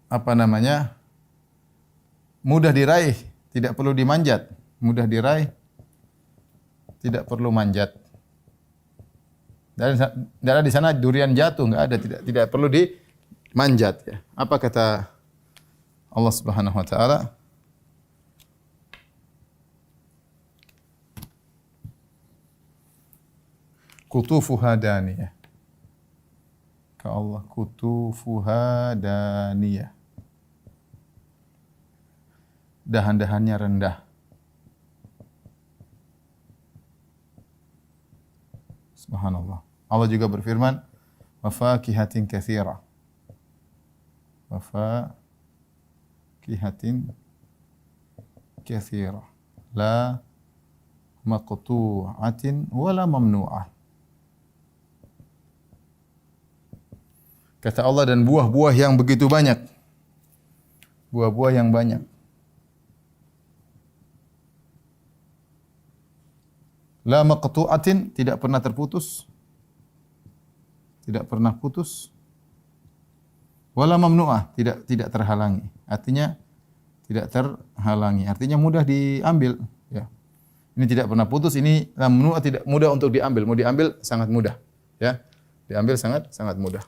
apa namanya? Mudah diraih, tidak perlu dimanjat. Mudah diraih, tidak perlu manjat. Dan di sana durian jatuh, enggak ada, tidak perlu dimanjat ya. Apa kata Allah Subhanahu wa taala? Kutufuha daniyah. Ka Allah kutufuha daniyah. Dahan-dahannya rendah. Subhanallah. Allah juga berfirman, wa fakihatin katsira. Wa fakihatin katsira. La maqtu'atin wala mamnu'ah. Kata Allah, dan buah-buah yang begitu banyak. Buah-buah yang banyak. La maqtu'atin, tidak pernah terputus. Tidak pernah putus. Wala mamnu'ah, tidak terhalangi. Artinya tidak terhalangi. Artinya mudah diambil, ya. Ini tidak pernah putus, ini la mamnu'ah, tidak mudah untuk diambil. Mau diambil sangat mudah, ya. Diambil sangat mudah.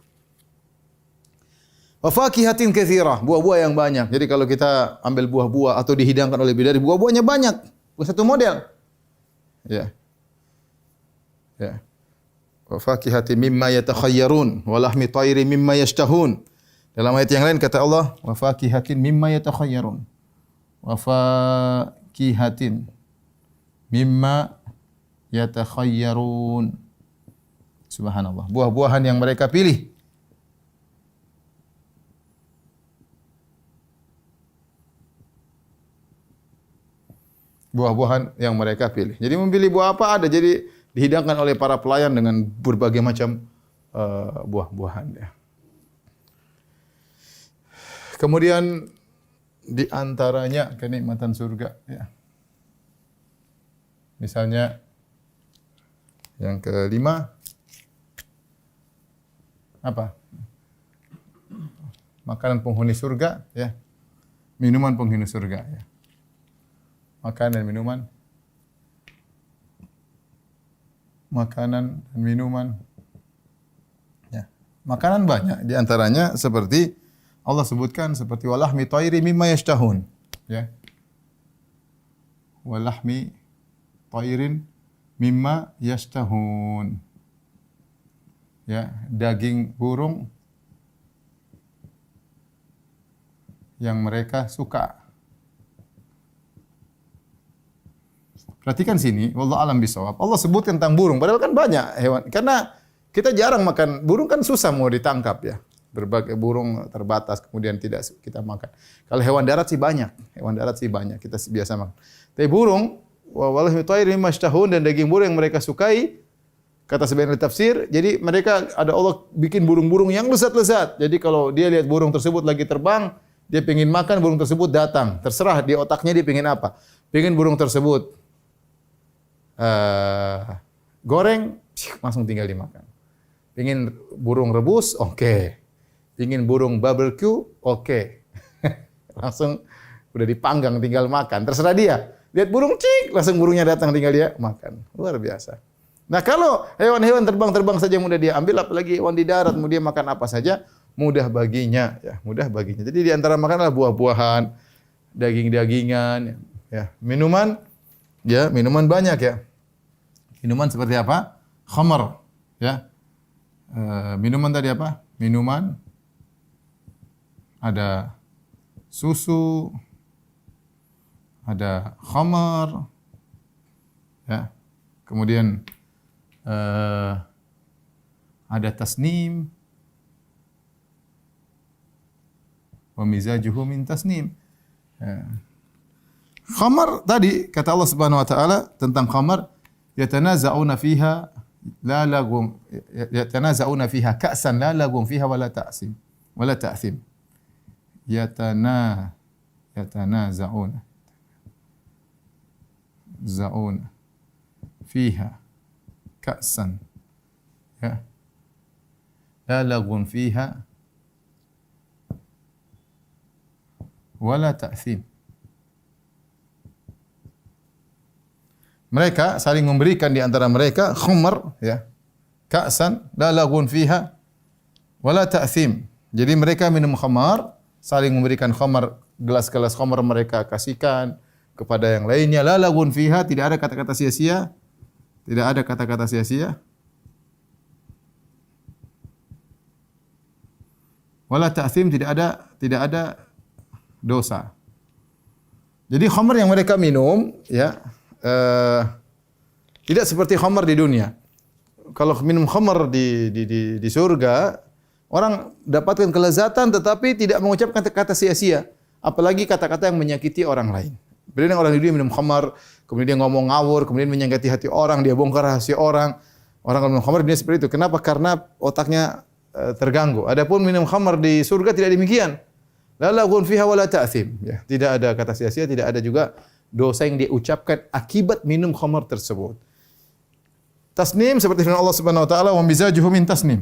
Wa fakihatin katsirah, buah-buah yang banyak. Jadi kalau kita ambil buah-buah atau dihidangkan oleh bidadari, buah-buahnya banyak. Bukan satu model. Ya. Ya. Wa fakihatin mimma yatakhayyarun wa lahmi tayrin mimma yashtahun. Dalam ayat yang lain kata Allah, wa fakihatin mimma yatakhayyarun. Wa fakihatin mimma yatakhayyarun. Subhanallah. Buah-buahan yang mereka pilih. Buah-buahan yang mereka pilih. Jadi memilih buah apa ada. Jadi dihidangkan oleh para pelayan dengan berbagai macam buah-buahan. Ya. Kemudian di antaranya kenikmatan surga. Ya. Misalnya yang kelima apa? Makanan penghuni surga. Ya. Minuman penghuni surga. Ya. Makanan dan minuman. Makanan dan minuman. Ya. Makanan banyak. Di antaranya seperti Allah sebutkan seperti walahmi tayri mimma yashtahun. Ya. Walahmi tayrin mimma yashtahun. Ya, daging burung yang mereka suka. Perhatikan sini, wallahu alam bisawab. Allah sebut tentang burung, padahal kan banyak hewan. Karena kita jarang makan burung, kan susah mau ditangkap ya. Berbagai burung terbatas, kemudian tidak kita makan. Kalau hewan darat sih banyak, kita biasa makan. Tapi burung, wallahi tayrin mashtahun, dan daging burung yang mereka sukai, kata sebagian tafsir, jadi mereka ada Allah bikin burung-burung yang lezat-lezat. Jadi kalau dia lihat burung tersebut lagi terbang, dia pengen makan, burung tersebut datang. Terserah di otaknya dia pengen apa. Pengen burung tersebut goreng, langsung tinggal dimakan. Pengin burung rebus, oke. Pengin burung barbecue, oke. Langsung udah dipanggang, tinggal makan. Terserah dia. Lihat burung, cik, langsung burungnya datang, tinggal dia makan. Luar biasa. Nah kalau hewan-hewan terbang-terbang saja mudah dia ambil, apalagi hewan di darat, mau dia makan apa saja, mudah baginya. Ya, mudah baginya. Jadi di antara makanan adalah buah-buahan, daging-dagingan, ya, minuman. Ya, minuman banyak ya. Minuman seperti apa? Khamar, ya. Minuman tadi apa? Minuman ada susu, ada khamar, ya. Kemudian ada tasnim, wa mizajuhu min tasnim. Ya. Khamar tadi kata Allah Subhanahu wa taala tentang khamar, yatanaza'una fiha la lagum, yatanaza'una fiha ka'san la lagum fiha wala ta'sim wala ta'thim. Yatanaza'una fiha ka'san, Ya. La lagun fiha wala ta'thim. Mereka saling memberikan di antara mereka khamar, ya. Ka'san la lagun fiha wala ta'thim. Jadi mereka minum khamar, saling memberikan khamar, gelas-gelas khamar mereka kasihkan kepada yang lainnya. La lagun fiha, tidak ada kata-kata sia-sia. Tidak ada kata-kata sia-sia. Wala ta'thim, tidak ada dosa. Jadi khamar yang mereka minum, ya, tidak seperti khamar di dunia. Kalau minum khamar di surga, orang dapatkan kelezatan tetapi tidak mengucapkan kata sia-sia, apalagi kata-kata yang menyakiti orang lain. Beda dengan orang di dunia minum khamar, kemudian dia ngomong ngawur, kemudian menyakiti hati orang, dia bongkar rahasia orang. Orang kalau minum khamar di dunia seperti itu. Kenapa? Karena otaknya terganggu. Adapun minum khamar di surga tidak demikian. La lagun fiha wala ta'thim. Ya, tidak ada kata sia-sia, tidak ada juga dosa yang dia ucapkan akibat minum khamar tersebut. Tasnim seperti firman Allah Subhanahu wa taala, wa mizajuhu min tasnim.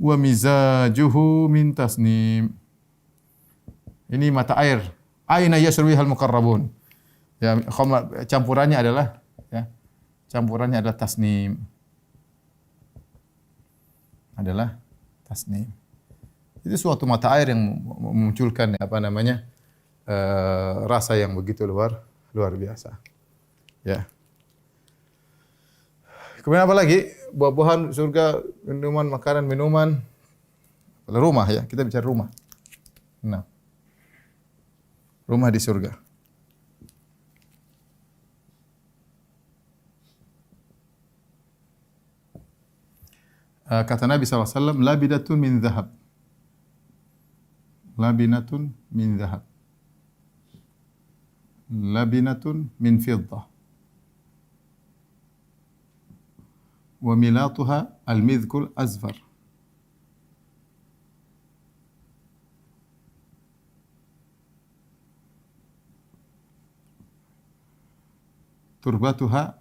Wa mizajuhu min tasnim. Ini mata air. Aina yasrubihal muqarrabun. Ya, khamar campurannya adalah, ya, campurannya adalah tasnim. Adalah tasnim. Itu suatu mata air yang memunculkan apa namanya? Rasa yang begitu luar biasa. Ya. Kemudian apa lagi? Buah-buahan surga, minuman, makanan, minuman. Rumah, ya, kita bicara rumah. Nah. Rumah di surga. Kata Nabi SAW, labidatun min zahab. Labinatun min zahab. Labinatun min fiddah. Wa milatuha al-midhkul azfar. Turbatuha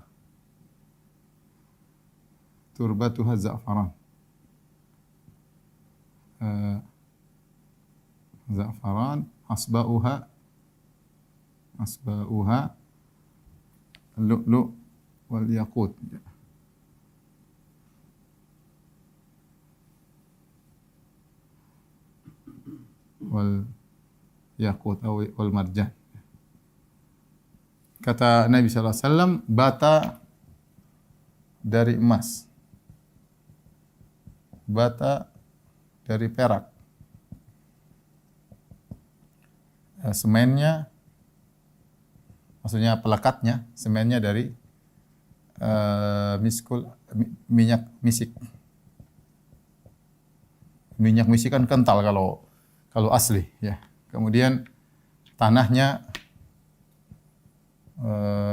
za'faran. Za'faran, asba'uha lu'lu' wal yaqut. Wal yaqut wal marjan. Kata Nabi sallallahu alaihi wasallam, bata dari emas. Bata dari perak. Semennya, maksudnya pelekatnya, semennya dari minyak misik. Minyak misik kan kental kalau asli, ya. Kemudian tanahnya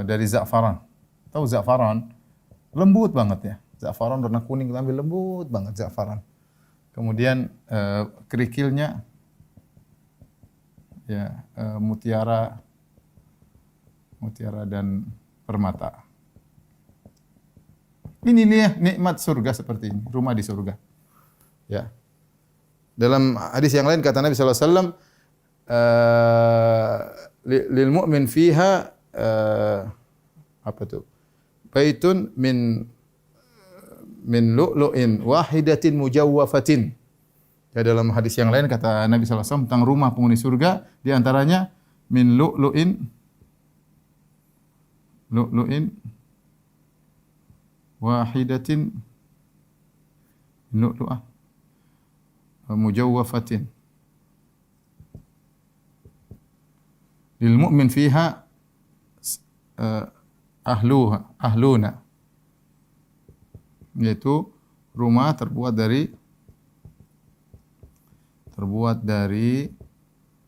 dari za'faran. Tahu za'faran? Lembut banget, ya. Za'faran warna kuning tapi lembut banget za'faran. Kemudian kerikilnya, ya, mutiara dan permata. Ini nih nikmat surga seperti ini, rumah di surga. Ya. Dalam hadis yang lain kata Nabi sallallahu alaihi wasallam, lil mu'min fiha apa tuh? Baitun min lu'lu'in wahidatin mujawwafatin. Ya, dalam hadis yang lain kata Nabi sallallahu alaihi wasallam tentang rumah penghuni surga, di antaranya min lu'lu'in wahidatin lu'lu'ah mujawwafatin. Lil mu'min fiha ahluna, yaitu rumah terbuat dari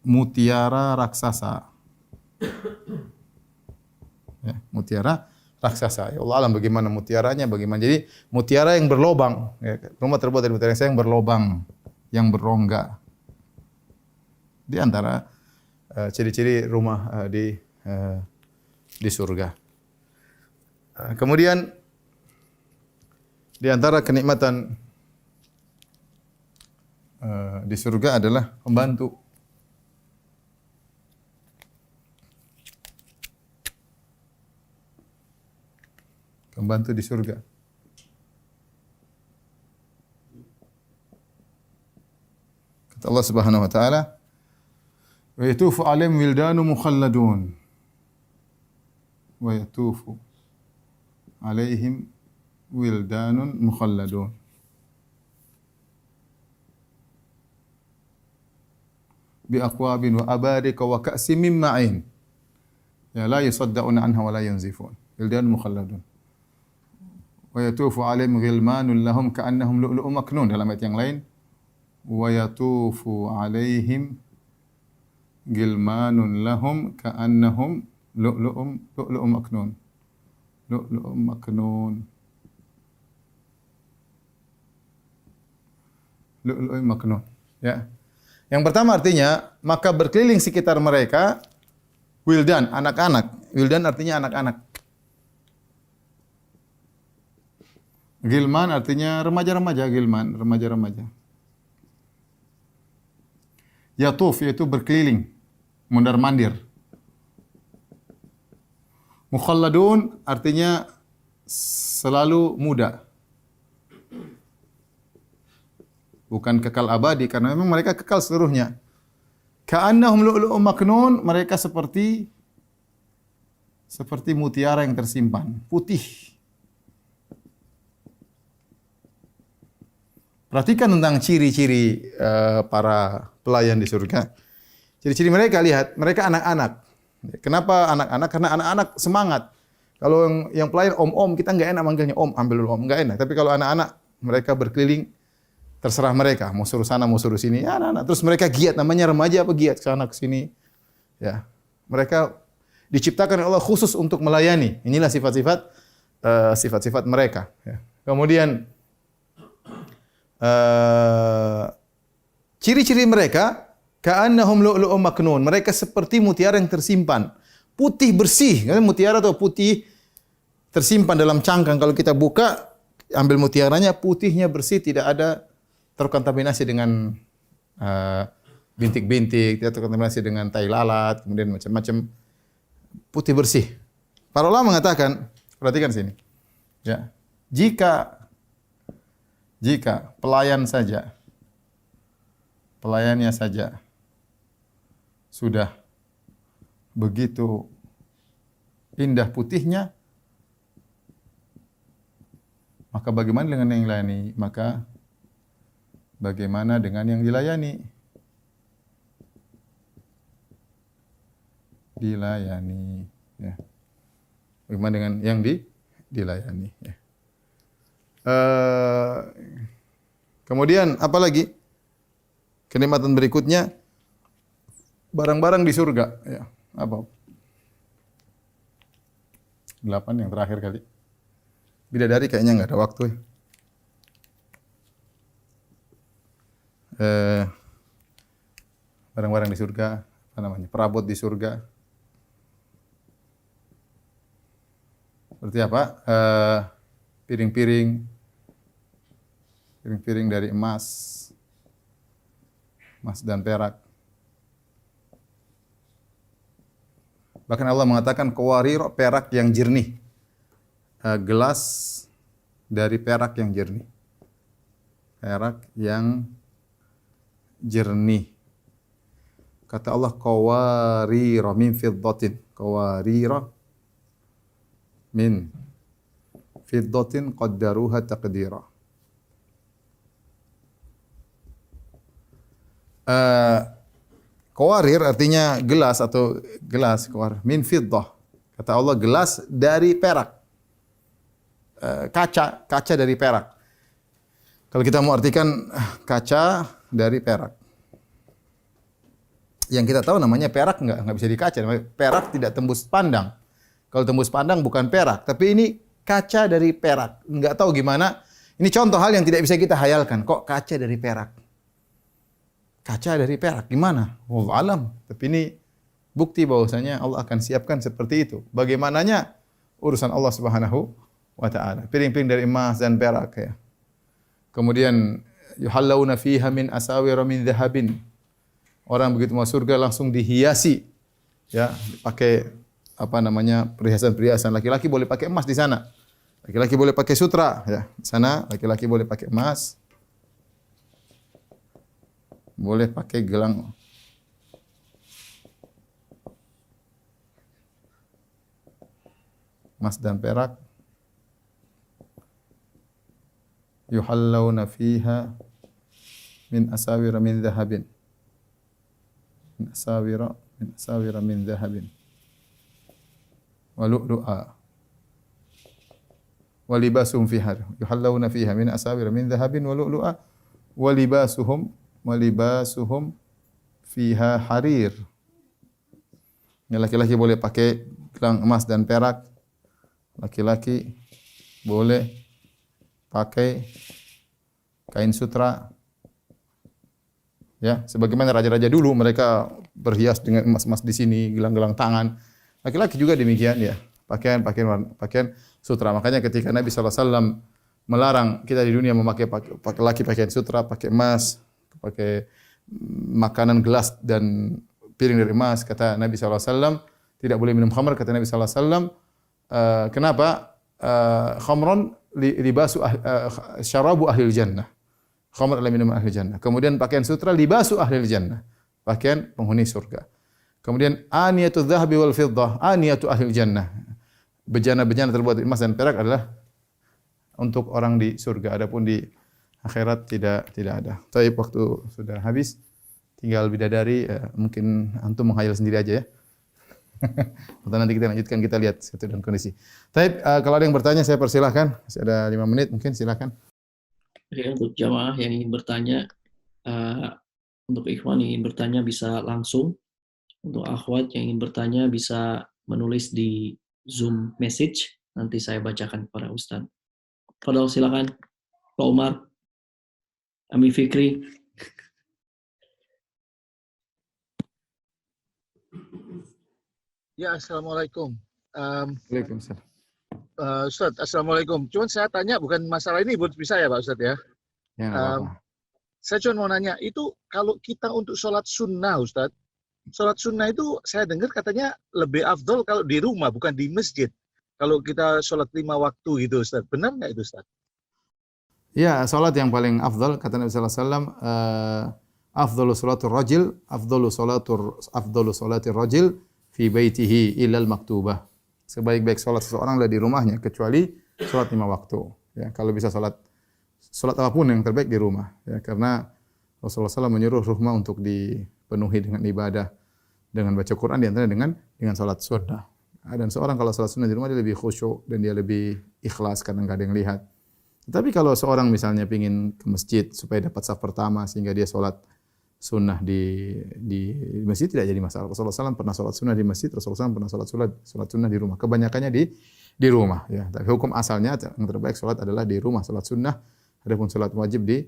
mutiara raksasa. Ya, mutiara raksasa. Ya Allah alam bagaimana mutiaranya, bagaimana. Jadi mutiara yang berlobang, ya, rumah terbuat dari mutiara yang berlobang, yang berongga. Di antara ciri-ciri rumah di surga. Kemudian Di antara kenikmatan di surga adalah pembantu. Pembantu di surga. Kata Allah Subhanahu wa taala, "Wa yatufu 'alaihim wildanu mukhalladun." Wa yatufu 'alaihim wildanun mukhalladun. Bi aqwabin wa abarika wa ka'sim min ma'in. Ya la yusaddauna anha wa la yunzifun. Wildanun mukhalladun. Wa yatufu 'alaihim ghilmanun lahum ka'annahum lu'lu'un maknun, dalam ayat yang lain. Wa yatufu 'alaihim ghilmanun lahum ka'annahum lu'lu'un maknun. Lu'lu'un maknun. Lu'lu'un maknun. Ya. Yang pertama artinya, maka berkeliling sekitar mereka wildan, anak-anak. Wildan artinya anak-anak. Gilman artinya remaja-remaja, gilman, remaja-remaja. Yatuf yaitu berkeliling, mondar-mandir. Mukhalladun artinya selalu muda. Bukan kekal abadi, karena memang mereka kekal seluruhnya. Ka'annahum lu'lu'un maknun, mereka seperti mutiara yang tersimpan, putih. Perhatikan tentang ciri-ciri para pelayan di surga. Ciri-ciri mereka, lihat, mereka anak-anak. Kenapa anak-anak? Karena anak-anak semangat. Kalau yang pelayan om-om, kita nggak enak manggilnya om, ambil dulu om, nggak enak. Tapi kalau anak-anak, mereka berkeliling, terserah mereka, mau suruh sana, mau suruh sini, ya anak-anak. Terus mereka giat, namanya remaja apa giat, ke sana ke sini. Ya, mereka diciptakan oleh Allah khusus untuk melayani. Inilah sifat-sifat mereka. Ya. Kemudian ciri-ciri mereka, ka'annahum lu'lu'un maknun. Mereka seperti mutiara yang tersimpan, putih bersih. Kan mutiara atau putih tersimpan dalam cangkang. Kalau kita buka, ambil mutiaranya, putihnya bersih, tidak ada terkontaminasi dengan bintik-bintik, tidak terkontaminasi dengan tai lalat, kemudian macam-macam, putih bersih. Para ulama mengatakan, perhatikan sini, ya, jika pelayannya saja sudah begitu indah putihnya, maka bagaimana dengan yang dilayani? Maka bagaimana dengan yang dilayani? Dilayani. Ya. Bagaimana dengan yang dilayani? Ya. Kemudian apa lagi? Kenikmatan berikutnya, barang-barang di surga. Ya. Apa? 8 yang terakhir kali. Bidadari kayaknya nggak ada waktu. Barang-barang di surga, apa namanya? Perabot di surga. Seperti apa? Piring-piring dari emas dan perak. Bahkan Allah mengatakan qawarir, perak yang jernih. Gelas dari perak yang jernih. Perak yang jernih. Kata Allah qawarira min fiddatin. Qawarira min fiddatin qaddaruha taqdira. Qawarir artinya gelas atau gelas, min fiddah. Kata Allah gelas dari perak. Kaca dari perak. Kalau kita mau artikan kaca dari perak. Yang kita tahu namanya perak enggak bisa dikaca. Perak tidak tembus pandang. Kalau tembus pandang bukan perak, tapi ini kaca dari perak. Enggak tahu gimana. Ini contoh hal yang tidak bisa kita hayalkan. Kok kaca dari perak? Kaca dari perak gimana? Wallahu alam. Tapi ini bukti bahwasanya Allah akan siapkan seperti itu. Bagaimananya urusan Allah Subhanahu wa taala. Piring-piring dari emas dan perak ya. Kemudian yuhallawna fiha min asawira min dhahabin. Orang begitu masuk surga langsung dihiasi ya, pakai apa namanya? Perhiasan-perhiasan. Laki-laki boleh pakai emas di sana. Laki-laki boleh pakai sutra ya. Di sana laki-laki boleh pakai emas. Boleh pakai gelang. Emas dan perak. Yuhallawna fiha min asawira min dhahabin. Min asawira min dhahabin. Wa lu'lu'a. Wa libasuhum fiha. Yuhallawna fiha min asawira min dhahabin wa lu'lu'a. Wa libasuhum fiha harir. Ya, laki-laki boleh pakai gelang emas dan perak. Laki-laki boleh pakai kain sutra. Ya, sebagaimana raja-raja dulu mereka berhias dengan emas-emas di sini, gelang-gelang tangan. Laki-laki juga demikian ya, pakaian sutra. Makanya ketika Nabi sallallahu alaihi wasallam melarang kita di dunia memakai laki pakaian sutra, pakai emas, pakai makanan gelas dan piring dari emas, kata Nabi sallallahu alaihi wasallam, tidak boleh minum khamr, kata Nabi sallallahu alaihi wasallam. Kenapa? Khamrun libasu syarabu ahlil jannah. Khamr adalah minuman ahli jannah. Kemudian pakaian sutra libasu ahlil jannah. Pakaian penghuni surga. Kemudian aniyatu dhahabi wal fiddah, aniyatu ahlil jannah. Bejana-bejana terbuat dari emas dan perak adalah untuk orang di surga. Adapun di akhirat tidak ada. Tapi waktu sudah habis, tinggal bidadari, mungkin antum menghayal sendiri aja ya. Atau nanti kita lanjutkan, kita lihat situasi dan kondisi. Tapi kalau ada yang bertanya saya persilahkan. Masih ada 5 menit mungkin, silakan. Oke, untuk jamaah yang ingin bertanya, untuk ikhwan yang ingin bertanya bisa langsung. Untuk akhwat yang ingin bertanya bisa menulis di Zoom message. Nanti saya bacakan kepada Ustaz. Fadal, silakan. Pak Umar, Ami Fikri. Ya, Assalamualaikum. Waalaikumsalam. Ustaz, Assalamualaikum. Cuman saya tanya bukan masalah ini, bisa ya Pak Ustaz ya? Ya, apa-apa. Saya cuma mau nanya, itu kalau kita untuk sholat sunnah Ustaz, sholat sunnah itu saya dengar katanya lebih afdol kalau di rumah, bukan di masjid. Kalau kita sholat 5 waktu gitu Ustaz. Benar nggak itu Ustaz? Ya, salat yang paling afdal kata Nabi sallallahu alaihi wasallam, afdalu salatur rajul, afdalu salatir rajul fi baitihi illal maktubah. Sebaik-baik salat seseorang adalah di rumahnya kecuali salat 5 waktu. Ya, kalau bisa salat apapun yang terbaik di rumah. Ya, karena Rasulullah SAW menyuruh rumah untuk dipenuhi dengan ibadah, dengan baca Quran, di antaranya dengan salat sunnah. Dan seorang kalau salat sunnah di rumah dia lebih khusyuk dan dia lebih ikhlas karena enggak ada yang lihat. Tapi kalau seorang misalnya ingin ke masjid supaya dapat saf pertama sehingga dia salat sunnah di masjid, tidak jadi masalah. Rasulullah SAW pernah salat sunnah di masjid, Rasulullah SAW pernah salat sunnah di rumah. Kebanyakannya di rumah. Ya. Tapi hukum asalnya yang terbaik salat adalah di rumah, salat sunnah. Adapun salat wajib di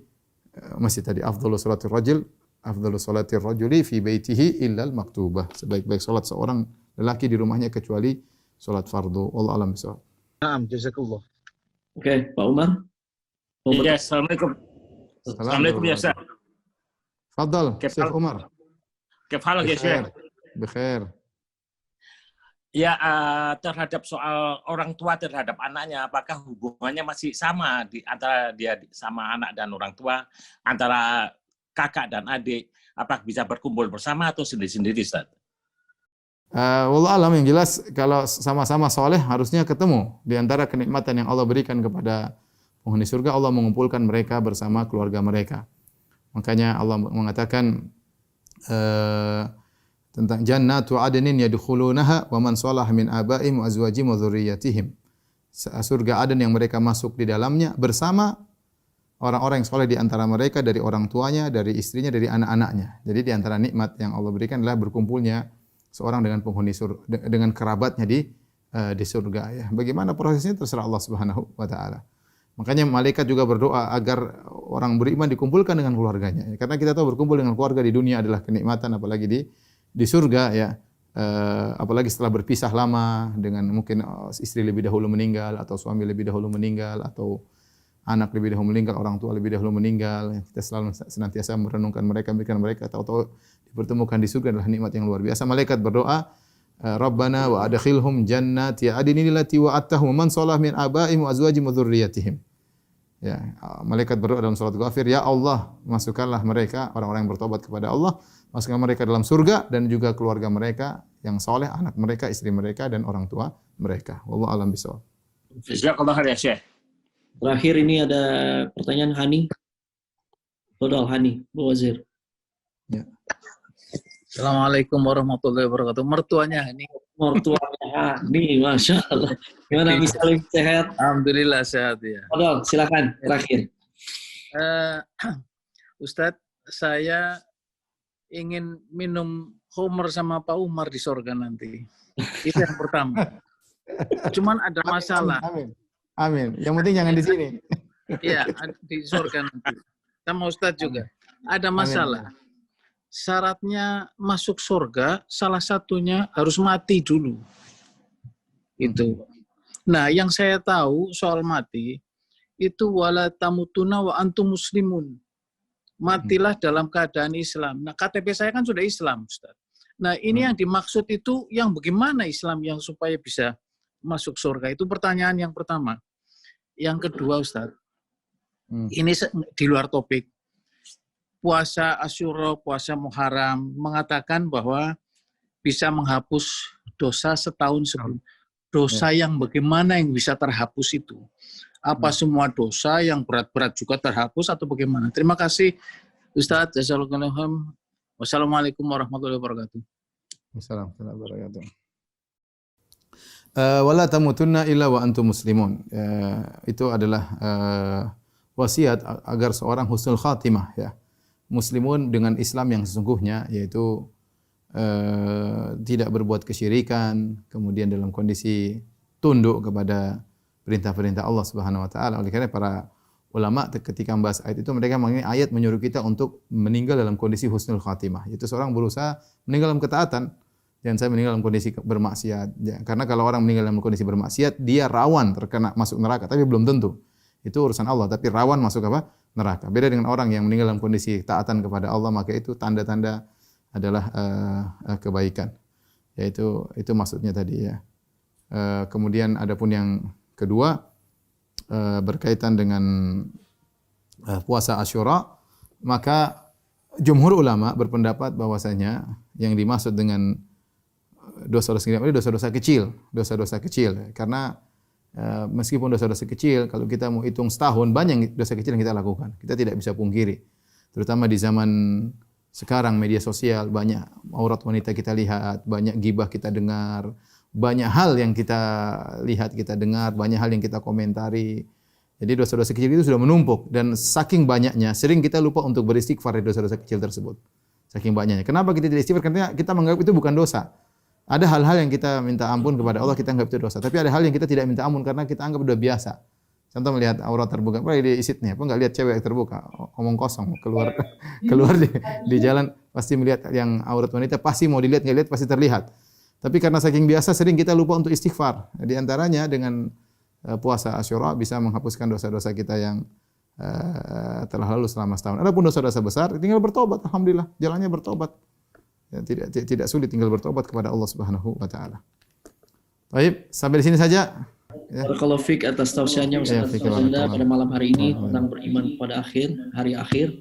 masjid tadi. Afdalu salatir rajul, afdalu salatir rajuli fi baitihi illal maktubah. Sebaik-baik salat seorang lelaki di rumahnya kecuali salat fardu. Wallahu a'lam bishawab. Naam, jazakallah. Oke, Pak Umar. Ya, Assalamualaikum. Assalamualaikum ya Ustaz. Fadal, Syekh Umar. Kif halak ya Syekh? Bikhair. Ya, terhadap soal orang tua terhadap anaknya, apakah hubungannya masih sama antara dia sama anak dan orang tua, antara kakak dan adik, apakah bisa berkumpul bersama atau sendiri-sendiri, Ustaz? Wallah alam, yang jelas kalau sama-sama soleh harusnya ketemu. Di antara kenikmatan yang Allah berikan kepada penghuni surga, Allah mengumpulkan mereka bersama keluarga mereka. Makanya Allah mengatakan tentang jannatu adnin yadkhulunaha wa man shalaha min abaihim wa azwajihim wa dzurriyyatihim. Surga Aden yang mereka masuk di dalamnya bersama orang-orang yang saleh di antara mereka, dari orang tuanya, dari istrinya, dari anak-anaknya. Jadi di antara nikmat yang Allah berikan adalah berkumpulnya seorang dengan penghuni surga, dengan kerabatnya di surga ya. Bagaimana prosesnya terserah Allah Subhanahu wa taala. Makanya malaikat juga berdoa agar orang beriman dikumpulkan dengan keluarganya. Karena kita tahu berkumpul dengan keluarga di dunia adalah kenikmatan, apalagi di surga ya. apalagi setelah berpisah lama dengan mungkin istri lebih dahulu meninggal atau suami lebih dahulu meninggal atau anak lebih dahulu meninggal, orang tua lebih dahulu meninggal. Kita selalu senantiasa merenungkan mereka, memikirkan mereka, tahu-tahu dipertemukan di surga adalah nikmat yang luar biasa. Malaikat berdoa, Rabbana wa adkhilhum jannati adnin allati wa'adtahum man shalah min abaihim wa azwajihim wa dzurriyyatihim. Ya, malaikat berdoa dalam surat Ghafir, ya Allah, masukkanlah mereka orang-orang yang bertobat kepada Allah, masukkan mereka dalam surga dan juga keluarga mereka yang saleh, anak mereka, istri mereka dan orang tua mereka. Wallahu a'lam bishawab. Jazakallah khair ya Syekh. Terakhir ini ada pertanyaan Hani. Todal Hani, Bu Wazir. Ya. Assalamualaikum warahmatullahi wabarakatuh. Mertuanya ini. Mertuanya Hani, Masya Allah. Gimana misalnya sehat? Alhamdulillah sehat ya. Todal, silakan terakhir. Ustadz, saya ingin minum Homer sama Pak Umar di sorga nanti. Itu yang pertama. Cuman ada masalah. Amin. Amin. Yang penting jangan di sini. Iya, di sorga nanti. Sama Ustadz juga. Ada masalah. Syaratnya masuk surga, salah satunya harus mati dulu. Itu. Nah, yang saya tahu soal mati, itu wala tamutuna wa antum muslimun. Matilah dalam keadaan Islam. Nah, KTP saya kan sudah Islam, Ustaz. Nah, ini yang dimaksud itu yang bagaimana Islam yang supaya bisa masuk surga. Itu pertanyaan yang pertama. Yang kedua, Ustaz. Ini di luar topik. Puasa Asyura, puasa Muharram mengatakan bahwa bisa menghapus dosa setahun sebelum. Dosa yang bagaimana yang bisa terhapus itu? Apa semua dosa yang berat-berat juga terhapus atau bagaimana? Terima kasih Ustadz. Wassalamualaikum warahmatullahi wabarakatuh. Wassalamualaikum warahmatullahi wabarakatuh. Wala tamutunna illa wa antum muslimun. Itu adalah wasiat agar seorang husnul khatimah ya. Muslimun dengan Islam yang sesungguhnya, yaitu tidak berbuat kesyirikan, kemudian dalam kondisi tunduk kepada perintah-perintah Allah Subhanahu wa taala. Oleh karena para ulama ketika membahas ayat itu mereka mengenai ayat menyuruh kita untuk meninggal dalam kondisi husnul khatimah. Itu seorang berusaha meninggal dalam ketaatan. Jangan saya meninggal dalam kondisi bermaksiat. Ya, karena kalau orang meninggal dalam kondisi bermaksiat, dia rawan terkena masuk neraka, tapi belum tentu. Itu urusan Allah, tapi rawan masuk apa? Neraka. Beda dengan orang yang meninggal dalam kondisi taatan kepada Allah, maka itu tanda-tanda adalah kebaikan. Yaitu itu maksudnya tadi ya. Kemudian adapun yang kedua berkaitan dengan puasa Asyura, maka jumhur ulama berpendapat bahwasanya yang dimaksud dengan dosa-dosa kecil, dosa-dosa kecil. Karena meskipun dosa-dosa kecil, kalau kita mau hitung setahun, banyak dosa kecil yang kita lakukan. Kita tidak bisa pungkiri. Terutama di zaman sekarang media sosial, banyak aurat wanita kita lihat, banyak gibah kita dengar, banyak hal yang kita lihat, kita dengar, banyak hal yang kita komentari. Jadi dosa-dosa kecil itu sudah menumpuk. Dan saking banyaknya, sering kita lupa untuk beristighfar dari dosa-dosa kecil tersebut. Saking banyaknya. Kenapa kita tidak istighfar? Karena kita menganggap itu bukan dosa. Ada hal-hal yang kita minta ampun kepada Allah, kita anggap itu dosa. Tapi ada hal yang kita tidak minta ampun karena kita anggap sudah biasa. Contoh melihat aurat terbuka, apa di isit nih, apa enggak lihat cewek yang terbuka, omong kosong, keluar di jalan pasti melihat yang aurat wanita, pasti mau dilihat, enggak lihat pasti terlihat. Tapi karena saking biasa sering kita lupa untuk istighfar. Di antaranya dengan puasa Asyura bisa menghapuskan dosa-dosa kita yang telah lalu selama setahun. Adapun dosa-dosa besar tinggal bertobat, alhamdulillah, jalannya bertobat. Ya, tidak sulit tinggal bertobat kepada Allah Subhanahu wa taala. Baik, sampai di sini saja. Ya. Barakallahu fiik atas tausiahnya Ustaz Anda pada malam hari ini tentang beriman pada hari akhir.